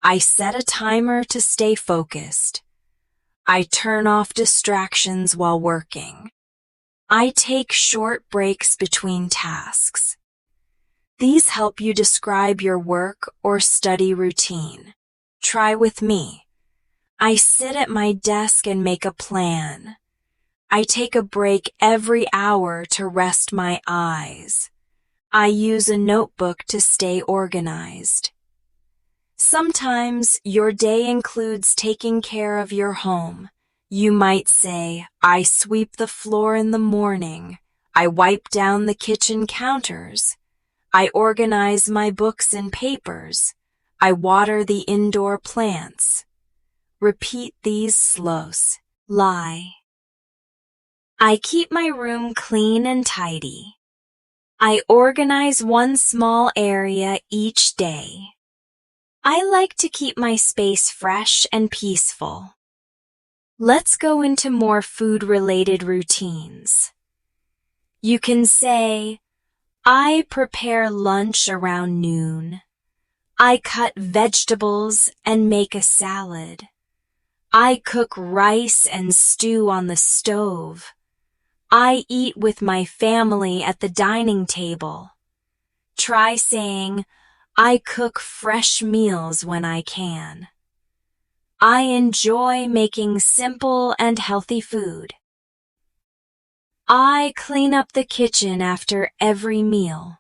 I set a timer to stay focused. I turn off distractions while working. I take short breaks between tasks. These help you describe your work or study routine. Try with me. I sit at my desk and make a plan. I take a break every hour to rest my eyes. I use a notebook to stay organized. Sometimes your day includes taking care of your home. You might say, I sweep the floor in the morning. I wipe down the kitchen counters. I organize my books and papers. I water the indoor plants. Repeat these slows. Lie. I keep my room clean and tidy. I organize one small area each day. I like to keep my space fresh and peaceful. Let's go into more food-related routines. You can say, I prepare lunch around noon. I cut vegetables and make a salad. I cook rice and stew on the stove. I eat with my family at the dining table. Try saying, I cook fresh meals when I can. I enjoy making simple and healthy food. I clean up the kitchen after every meal.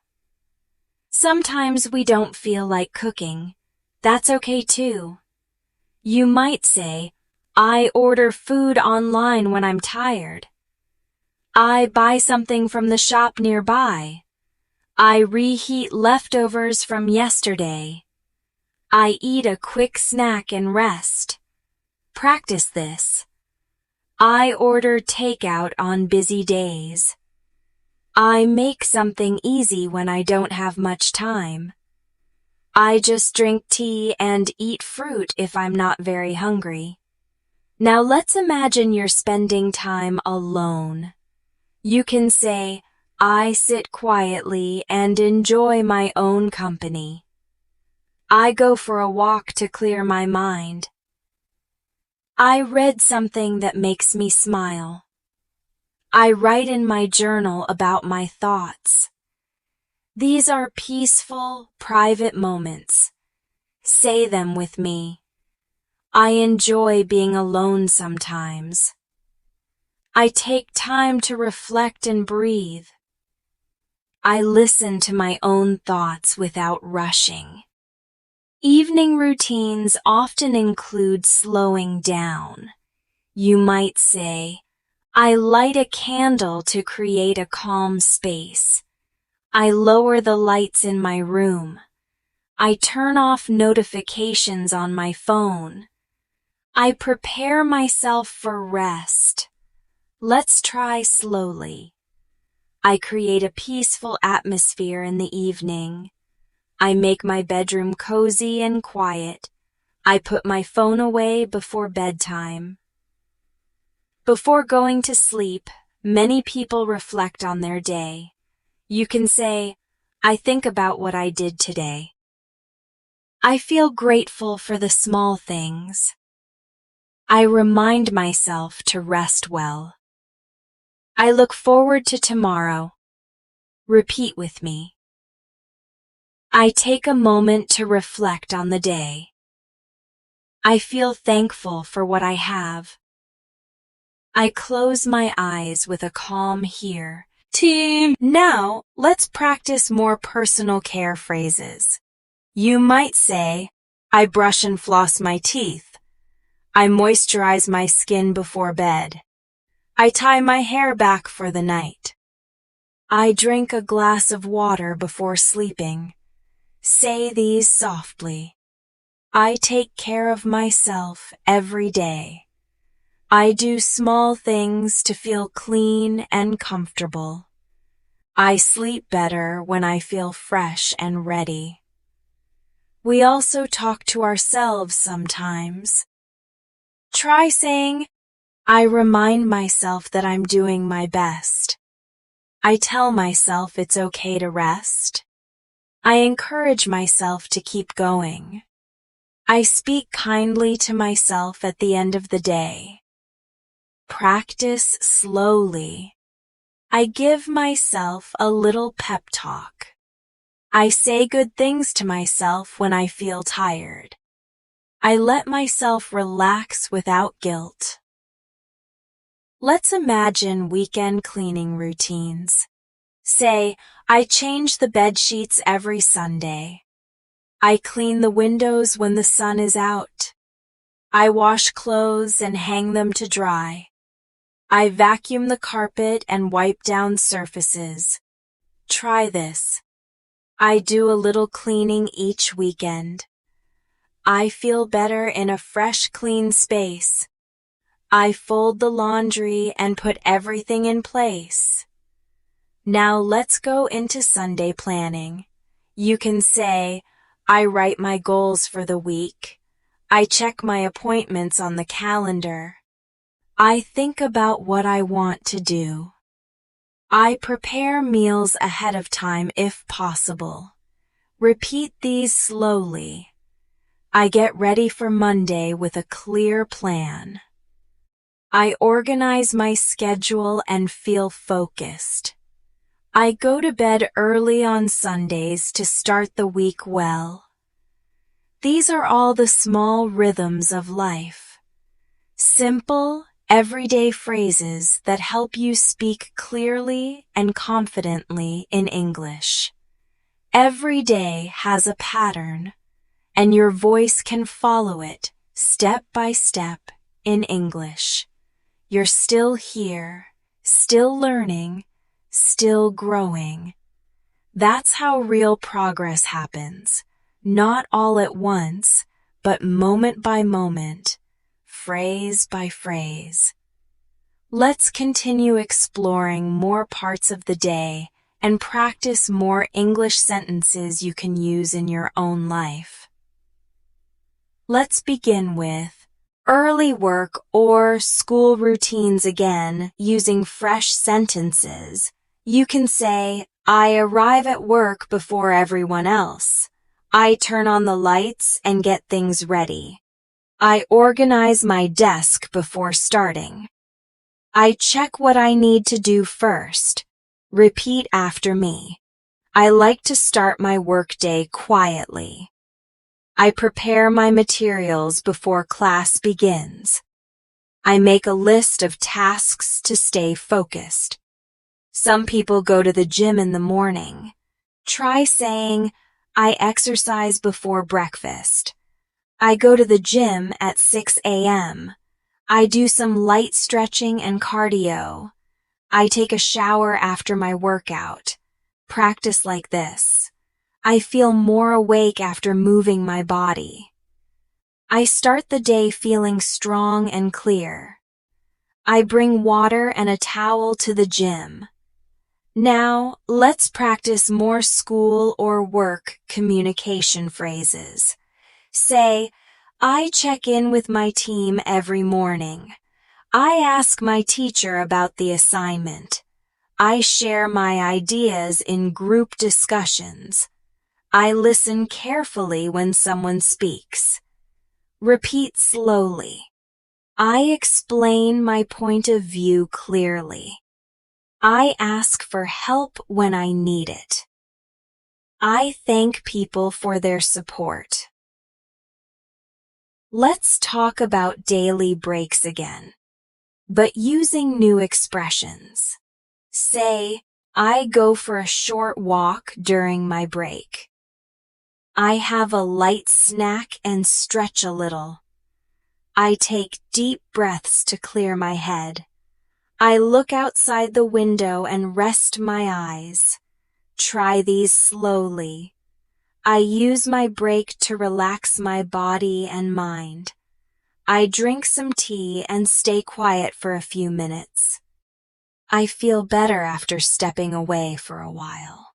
Sometimes we don't feel like cooking. That's okay too. You might say, I order food online when I'm tired. I buy something from the shop nearby. I reheat leftovers from yesterday. I eat a quick snack and rest. Practice this. I order takeout on busy days. I make something easy when I don't have much time. I just drink tea and eat fruit if I'm not very hungry. Now let's imagine you're spending time alone. You can say, I sit quietly and enjoy my own company. I go for a walk to clear my mind. I read something that makes me smile. I write in my journal about my thoughts. These are peaceful, private moments. Say them with me. I enjoy being alone sometimes. I take time to reflect and breathe. I listen to my own thoughts without rushing. Evening routines often include slowing down. You might say, I light a candle to create a calm space. I lower the lights in my room. I turn off notifications on my phone. I prepare myself for rest. Let's try slowly. I create a peaceful atmosphere in the evening. I make my bedroom cozy and quiet. I put my phone away before bedtime. Before going to sleep, many people reflect on their day. You can say, I think about what I did today. I feel grateful for the small things. I remind myself to rest well. I look forward to tomorrow. Repeat with me. I take a moment to reflect on the day. I feel thankful for what I have. I close my eyes with a calm here. Team. Now, let's practice more personal care phrases. You might say, I brush and floss my teeth. I moisturize my skin before bed. I tie my hair back for the night. I drink a glass of water before sleeping. Say these softly. I take care of myself every day. I do small things to feel clean and comfortable. I sleep better when I feel fresh and ready. We also talk to ourselves sometimes. Try saying, I remind myself that I'm doing my best. I tell myself it's okay to rest. I encourage myself to keep going. I speak kindly to myself at the end of the day. Practice slowly. I give myself a little pep talk. I say good things to myself when I feel tired. I let myself relax without guilt. Let's imagine weekend cleaning routines. Say, I change the bed sheets every Sunday. I clean the windows when the sun is out. I wash clothes and hang them to dry. I vacuum the carpet and wipe down surfaces. Try this. I do a little cleaning each weekend. I feel better in a fresh, clean space. I fold the laundry and put everything in place. Now let's go into Sunday planning. You can say, I write my goals for the week. I check my appointments on the calendar. I think about what I want to do. I prepare meals ahead of time if possible. Repeat these slowly. I get ready for Monday with a clear plan. I organize my schedule and feel focused. I go to bed early on Sundays to start the week well. These are all the small rhythms of life. Simple, everyday phrases that help you speak clearly and confidently in English. Every day has a pattern, and your voice can follow it step by step in English. You're still here, still learning, still growing. That's how real progress happens, not all at once, but moment by moment, phrase by phrase. Let's continue exploring more parts of the day and practice more English sentences you can use in your own life. Let's begin with early work or school routines again using fresh sentences. You can say, I arrive at work before everyone else. I turn on the lights and get things ready. I organize my desk before starting. I check what I need to do first. Repeat after me. I like to start my workday quietly. I prepare my materials before class begins. I make a list of tasks to stay focused. Some people go to the gym in the morning. Try saying, I exercise before breakfast. I go to the gym at 6 a.m. I do some light stretching and cardio. I take a shower after my workout. Practice like this. I feel more awake after moving my body. I start the day feeling strong and clear. I bring water and a towel to the gym. Now, let's practice more school or work communication phrases. Say, I check in with my team every morning. I ask my teacher about the assignment. I share my ideas in group discussions. I listen carefully when someone speaks. Repeat slowly. I explain my point of view clearly. I ask for help when I need it. I thank people for their support. Let's talk about daily breaks again, but using new expressions. Say, I go for a short walk during my break. I have a light snack and stretch a little. I take deep breaths to clear my head. I look outside the window and rest my eyes. Try these slowly. I use my break to relax my body and mind. I drink some tea and stay quiet for a few minutes. I feel better after stepping away for a while.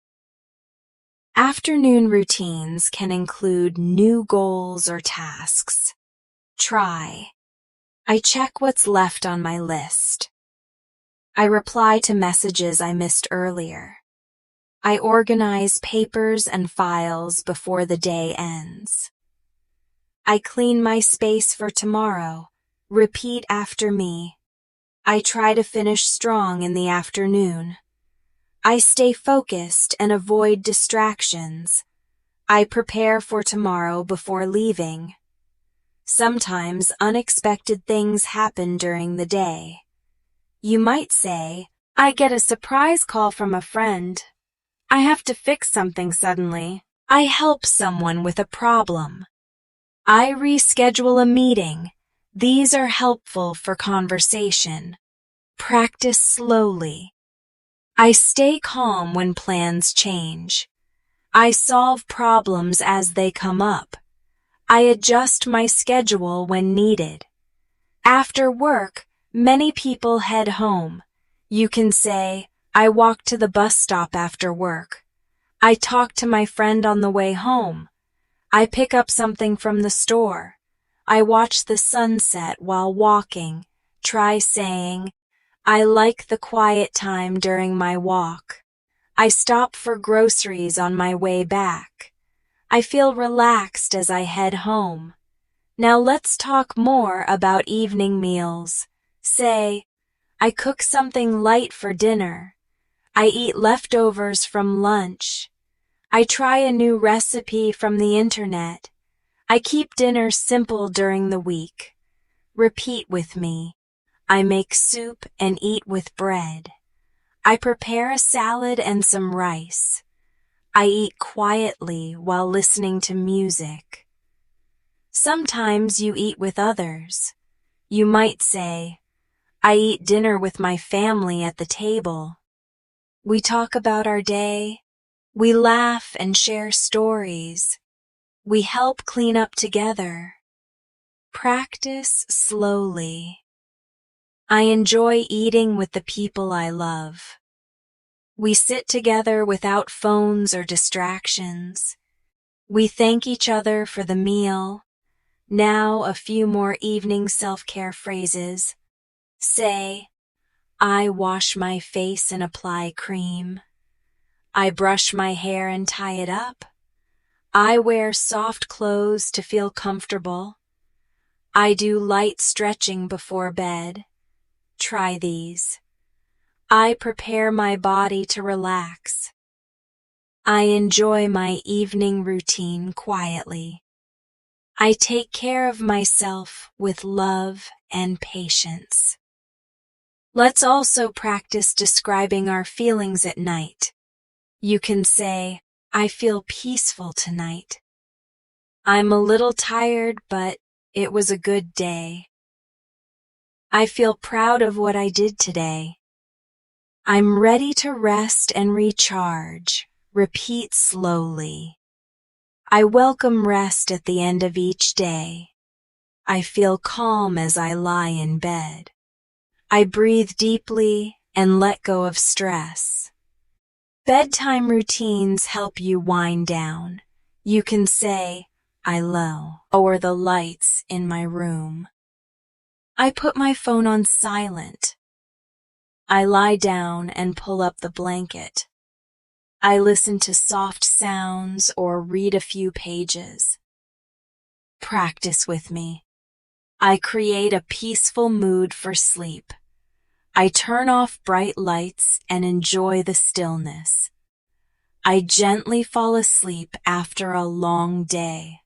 Afternoon routines can include new goals or tasks. Try. I check what's left on my list. I reply to messages I missed earlier. I organize papers and files before the day ends. I clean my space for tomorrow. Repeat after me. I try to finish strong in the afternoon. I stay focused and avoid distractions. I prepare for tomorrow before leaving. Sometimes unexpected things happen during the day. You might say, I get a surprise call from a friend. I have to fix something suddenly. I help someone with a problem. I reschedule a meeting. These are helpful for conversation. Practice slowly. I stay calm when plans change. I solve problems as they come up. I adjust my schedule when needed. After work, many people head home. You can say, I walk to the bus stop after work. I talk to my friend on the way home. I pick up something from the store. I watch the sunset while walking. Try saying, I like the quiet time during my walk. I stop for groceries on my way back. I feel relaxed as I head home. Now let's talk more about evening meals. Say, I cook something light for dinner. I eat leftovers from lunch. I try a new recipe from the internet. I keep dinner simple during the week. Repeat with me. I make soup and eat with bread. I prepare a salad and some rice. I eat quietly while listening to music. Sometimes you eat with others. You might say, I eat dinner with my family at the table. We talk about our day. We laugh and share stories. We help clean up together. Practice slowly. I enjoy eating with the people I love. We sit together without phones or distractions. We thank each other for the meal. Now a few more evening self-care phrases. Say, I wash my face and apply cream. I brush my hair and tie it up. I wear soft clothes to feel comfortable. I do light stretching before bed. Try these. I prepare my body to relax. I enjoy my evening routine quietly. I take care of myself with love and patience. Let's also practice describing our feelings at night. You can say, I feel peaceful tonight. I'm a little tired, but it was a good day. I feel proud of what I did today. I'm ready to rest and recharge. Repeat slowly. I welcome rest at the end of each day. I feel calm as I lie in bed. I breathe deeply and let go of stress. Bedtime routines help you wind down. You can say, I lower the lights in my room. I put my phone on silent. I lie down and pull up the blanket. I listen to soft sounds or read a few pages. Practice with me. I create a peaceful mood for sleep. I turn off bright lights and enjoy the stillness. I gently fall asleep after a long day.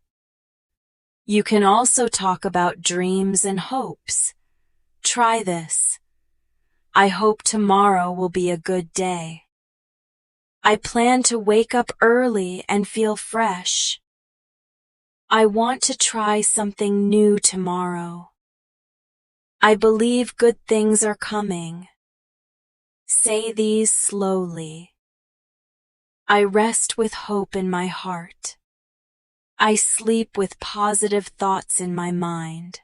You can also talk about dreams and hopes. Try this. I hope tomorrow will be a good day. I plan to wake up early and feel fresh. I want to try something new tomorrow. I believe good things are coming. Say these slowly. I rest with hope in my heart. I sleep with positive thoughts in my mind.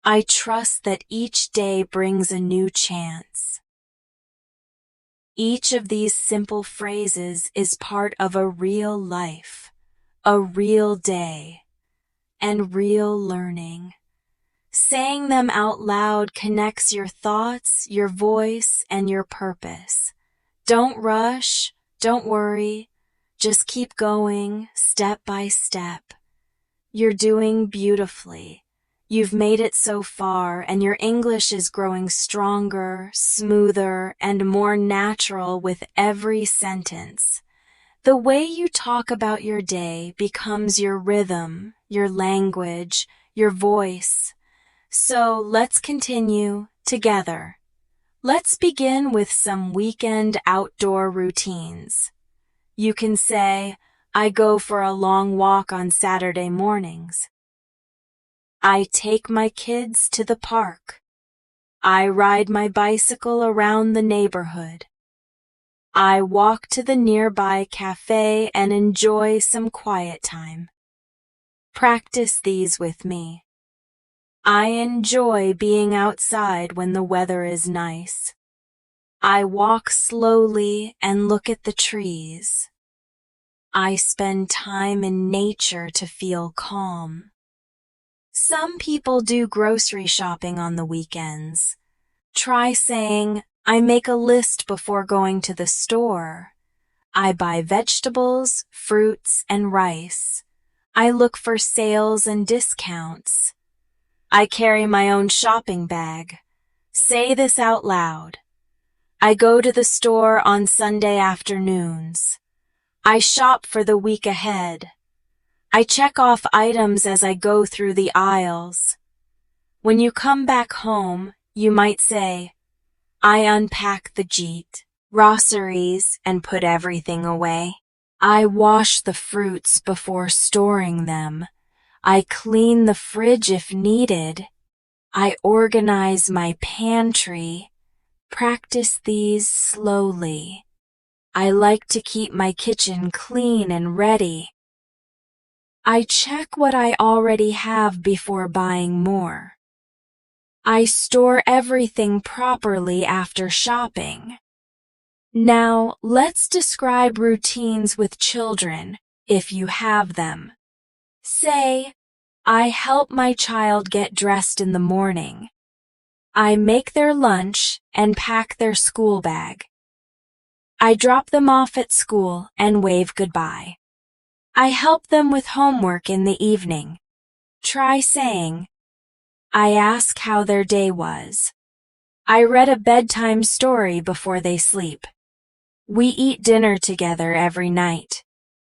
I trust that each day brings a new chance. Each of these simple phrases is part of a real life, a real day, and real learning. Saying them out loud connects your thoughts, your voice, and your purpose. Don't rush, don't worry, just keep going, step by step. You're doing beautifully. You've made it so far, and your English is growing stronger, smoother, and more natural with every sentence. The way you talk about your day becomes your rhythm, your language, your voice. So let's continue together. Let's begin with some weekend outdoor routines. You can say, I go for a long walk on Saturday mornings. I take my kids to the park. I ride my bicycle around the neighborhood. I walk to the nearby cafe and enjoy some quiet time. Practice these with me. I enjoy being outside when the weather is nice. I walk slowly and look at the trees. I spend time in nature to feel calm. Some people do grocery shopping on the weekends. Try saying, I make a list before going to the store. I buy vegetables, fruits, and rice. I look for sales and discounts. I carry my own shopping bag. Say this out loud. I go to the store on Sunday afternoons. I shop for the week ahead. I check off items as I go through the aisles. When you come back home, you might say, I unpack the groceries and put everything away. I wash the fruits before storing them. I clean the fridge if needed. I organize my pantry. Practice these slowly. I like to keep my kitchen clean and ready. I check what I already have before buying more. I store everything properly after shopping. Now, let's describe routines with children, if you have them. Say, I help my child get dressed in the morning. I make their lunch and pack their school bag. I drop them off at school and wave goodbye. I help them with homework in the evening. Try saying, I ask how their day was. I read a bedtime story before they sleep. We eat dinner together every night.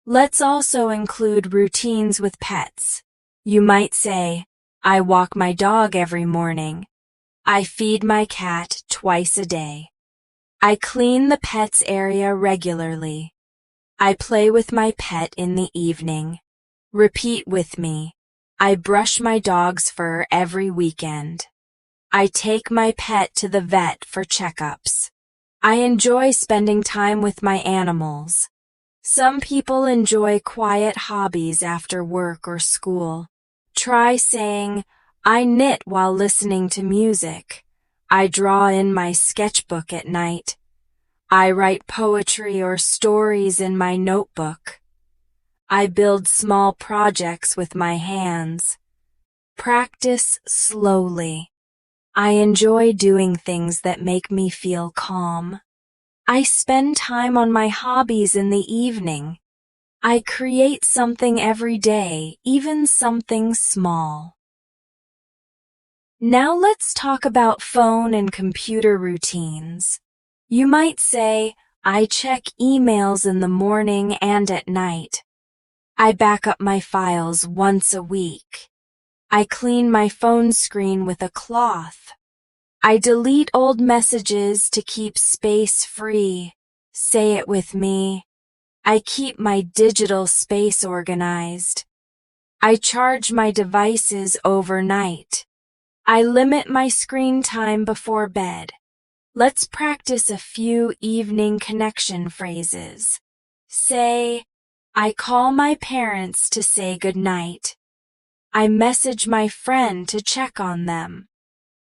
Let's also include routines with pets. You might say, I walk my dog every morning. I feed my cat twice a day. I clean the pet's area regularly. I play with my pet in the evening. Repeat with me. I brush my dog's fur every weekend. I take my pet to the vet for checkups. I enjoy spending time with my animals. Some people enjoy quiet hobbies after work or school. Try saying, I knit while listening to music. I draw in my sketchbook at night. I write poetry or stories in my notebook. I build small projects with my hands. Practice slowly. I enjoy doing things that make me feel calm. I spend time on my hobbies in the evening. I create something every day, even something small. Now let's talk about phone and computer routines. You might say, I check emails in the morning and at night. I back up my files once a week. I clean my phone screen with a cloth. I delete old messages to keep space free. Say it with me. I keep my digital space organized. I charge my devices overnight. I limit my screen time before bed. Let's practice a few evening connection phrases. Say, I call my parents to say goodnight. I message my friend to check on them.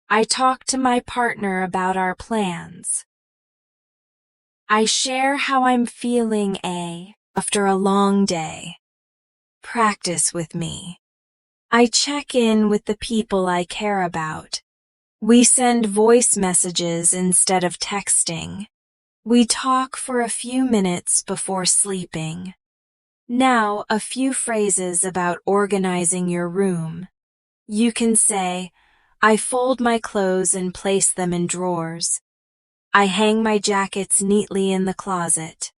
I talk to my partner about our plans. I share how I'm feeling after a long day. Practice with me. I check in with the people I care about. We send voice messages instead of texting. We talk for a few minutes before sleeping. Now, a few phrases about organizing your room. You can say, I fold my clothes and place them in drawers. I hang my jackets neatly in the closet.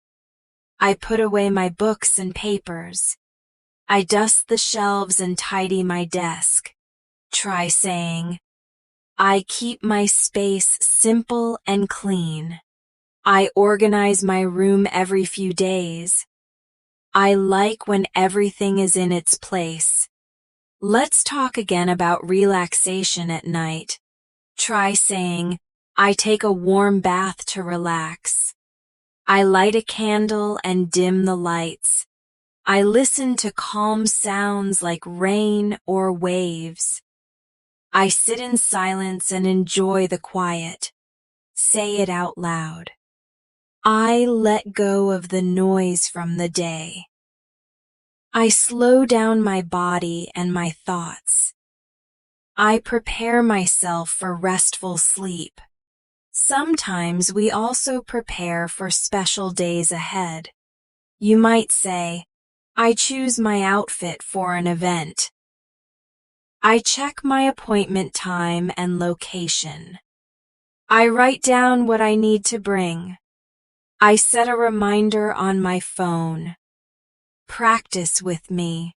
I put away my books and papers. I dust the shelves and tidy my desk. Try saying, I keep my space simple and clean. I organize my room every few days. I like when everything is in its place. Let's talk again about relaxation at night. Try saying, I take a warm bath to relax. I light a candle and dim the lights. I listen to calm sounds like rain or waves. I sit in silence and enjoy the quiet. Say it out loud. I let go of the noise from the day. I slow down my body and my thoughts. I prepare myself for restful sleep. Sometimes we also prepare for special days ahead. You might say, I choose my outfit for an event. I check my appointment time and location. I write down what I need to bring. I set a reminder on my phone. Practice with me.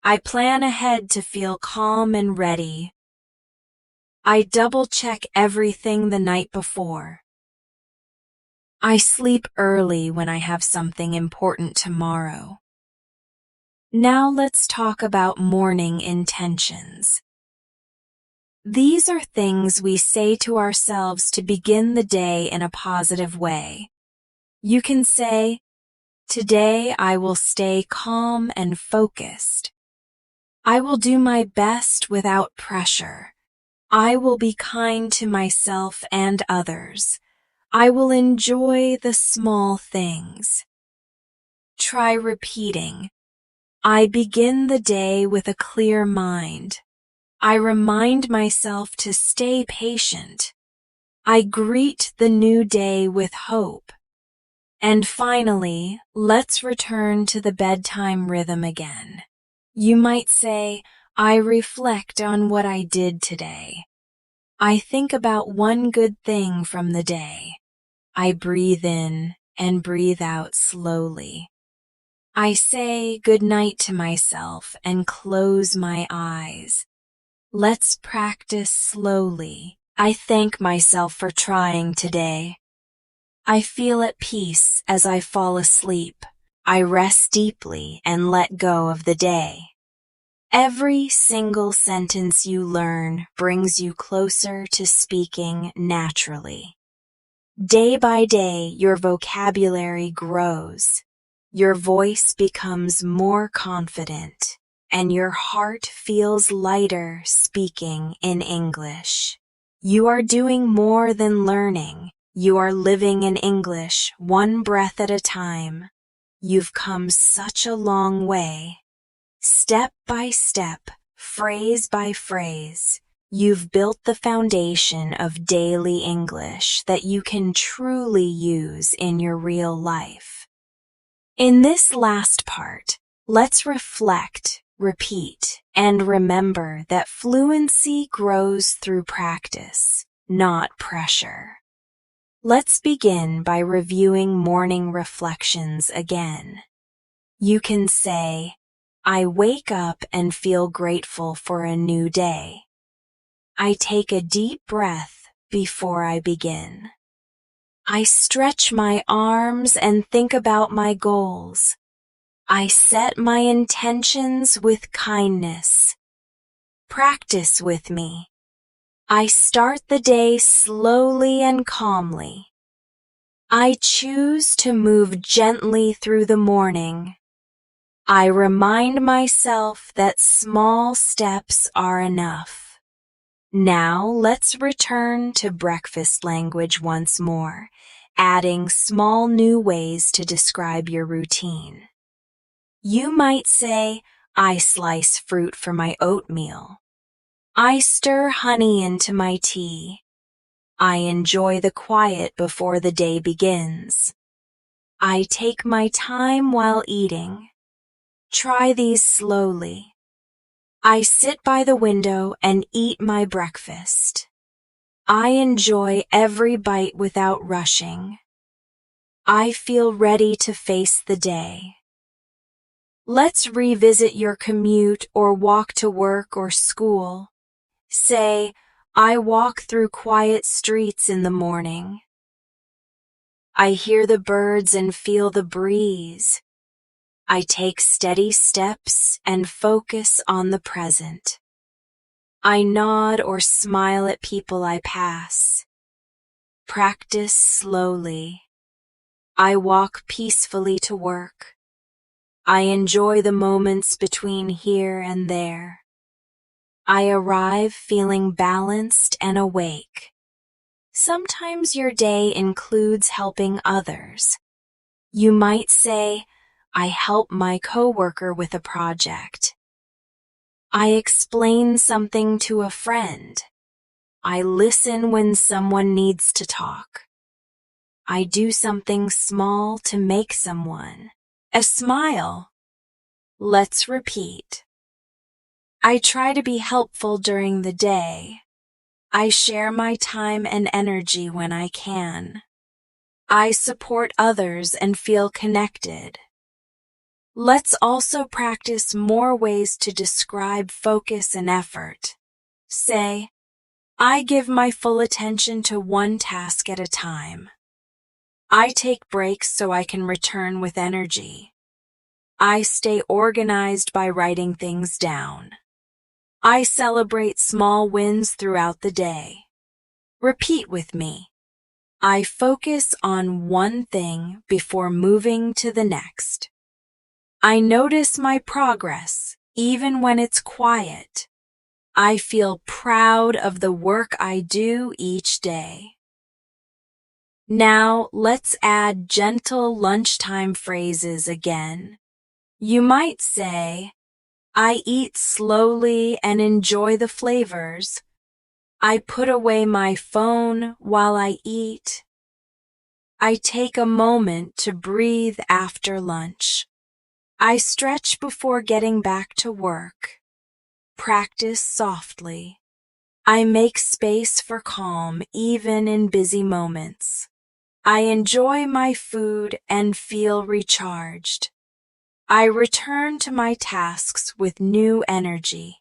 I plan ahead to feel calm and ready. I double-check everything the night before. I sleep early when I have something important tomorrow. Now let's talk about morning intentions. These are things we say to ourselves to begin the day in a positive way. You can say, today I will stay calm and focused. I will do my best without pressure. I will be kind to myself and others. I will enjoy the small things. Try repeating. I begin the day with a clear mind. I remind myself to stay patient. I greet the new day with hope. And finally, let's return to the bedtime rhythm again. You might say, I reflect on what I did today. I think about one good thing from the day. I breathe in and breathe out slowly. I say good night to myself and close my eyes. Let's practice slowly. I thank myself for trying today. I feel at peace as I fall asleep. I rest deeply and let go of the day. Every single sentence you learn brings you closer to speaking naturally. Day by day, your vocabulary grows. Your voice becomes more confident, and your heart feels lighter speaking in English. You are doing more than learning. You are living in English one breath at a time. You've come such a long way. Step by step, phrase by phrase, you've built the foundation of daily English that you can truly use in your real life. In this last part, let's reflect, repeat, and remember that fluency grows through practice, not pressure. Let's begin by reviewing morning reflections again. You can say, I wake up and feel grateful for a new day. I take a deep breath before I begin. I stretch my arms and think about my goals. I set my intentions with kindness. Practice with me. I start the day slowly and calmly. I choose to move gently through the morning. I remind myself that small steps are enough. Now let's return to breakfast language once more, adding small new ways to describe your routine. You might say, I slice fruit for my oatmeal. I stir honey into my tea. I enjoy the quiet before the day begins. I take my time while eating. Try these slowly. I sit by the window and eat my breakfast. I enjoy every bite without rushing. I feel ready to face the day. Let's revisit your commute or walk to work or school. Say, I walk through quiet streets in the morning. I hear the birds and feel the breeze. I take steady steps and focus on the present. I nod or smile at people I pass. Practice slowly. I walk peacefully to work. I enjoy the moments between here and there. I arrive feeling balanced and awake. Sometimes your day includes helping others. You might say, I help my coworker with a project. I explain something to a friend. I listen when someone needs to talk. I do something small to make someone smile. Let's repeat. I try to be helpful during the day. I share my time and energy when I can. I support others and feel connected. Let's also practice more ways to describe focus and effort. Say, I give my full attention to one task at a time. I take breaks so I can return with energy. I stay organized by writing things down. I celebrate small wins throughout the day. Repeat with me. I focus on one thing before moving to the next. I notice my progress, even when it's quiet. I feel proud of the work I do each day. Now let's add gentle lunchtime phrases again. You might say, I eat slowly and enjoy the flavors. I put away my phone while I eat. I take a moment to breathe after lunch. I stretch before getting back to work. Practice softly. I make space for calm even in busy moments. I enjoy my food and feel recharged. I return to my tasks with new energy.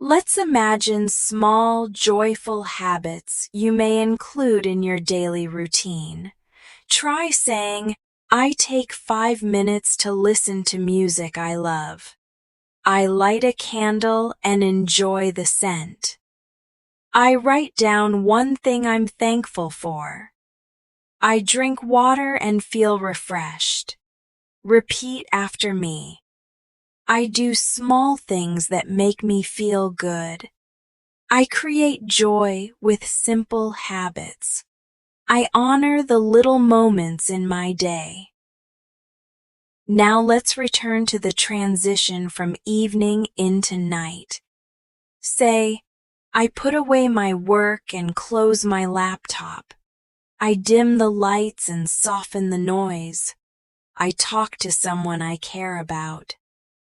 Let's imagine small, joyful habits you may include in your daily routine. Try saying, I take 5 minutes to listen to music I love. I light a candle and enjoy the scent. I write down one thing I'm thankful for. I drink water and feel refreshed. Repeat after me. I do small things that make me feel good. I create joy with simple habits. I honor the little moments in my day. Now let's return to the transition from evening into night. Say, I put away my work and close my laptop. I dim the lights and soften the noise. I talk to someone I care about.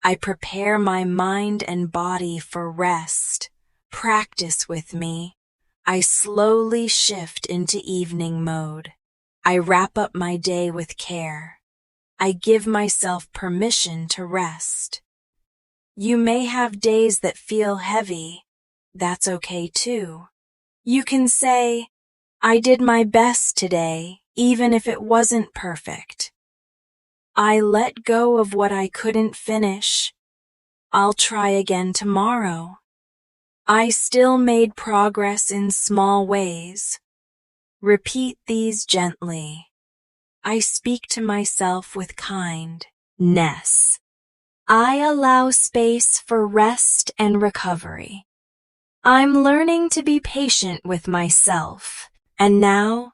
I prepare my mind and body for rest. Practice with me. I slowly shift into evening mode. I wrap up my day with care. I give myself permission to rest. You may have days that feel heavy. That's okay too. You can say, I did my best today, even if it wasn't perfect. I let go of what I couldn't finish. I'll try again tomorrow. I still made progress in small ways. Repeat these gently. I speak to myself with kindness. I allow space for rest and recovery. I'm learning to be patient with myself. And now,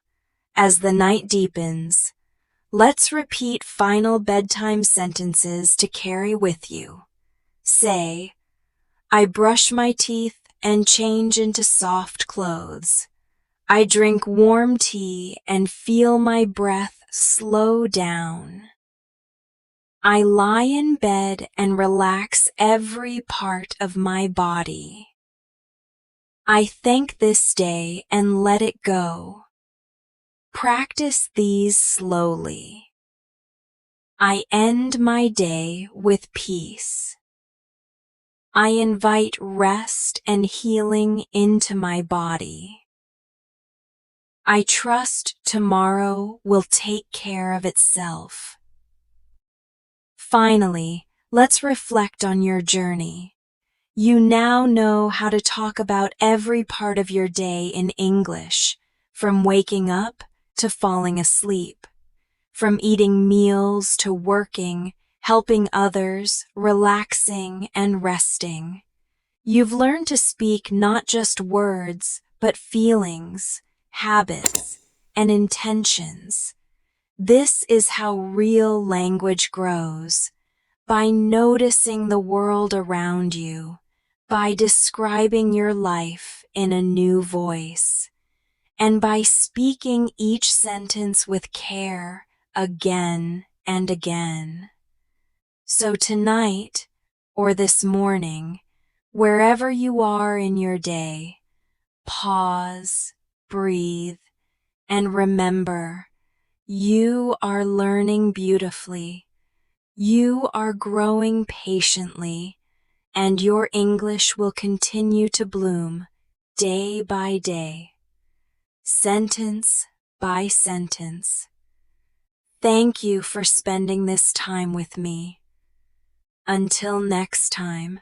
as the night deepens, let's repeat final bedtime sentences to carry with you. Say, I brush my teeth and change into soft clothes. I drink warm tea and feel my breath slow down. I lie in bed and relax every part of my body. I thank this day and let it go. Practice these slowly. I end my day with peace. I invite rest and healing into my body. I trust tomorrow will take care of itself. Finally, let's reflect on your journey. You now know how to talk about every part of your day in English, from waking up to falling asleep, from eating meals to working, helping others, relaxing, and resting. You've learned to speak not just words, but feelings, habits, and intentions. This is how real language grows, by noticing the world around you, by describing your life in a new voice, and by speaking each sentence with care again and again. So tonight, or this morning, wherever you are in your day, pause, breathe, and remember, you are learning beautifully. You are growing patiently, and your English will continue to bloom day by day, sentence by sentence. Thank you for spending this time with me. Until next time,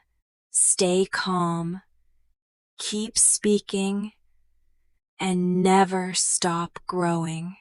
stay calm, keep speaking, and never stop growing.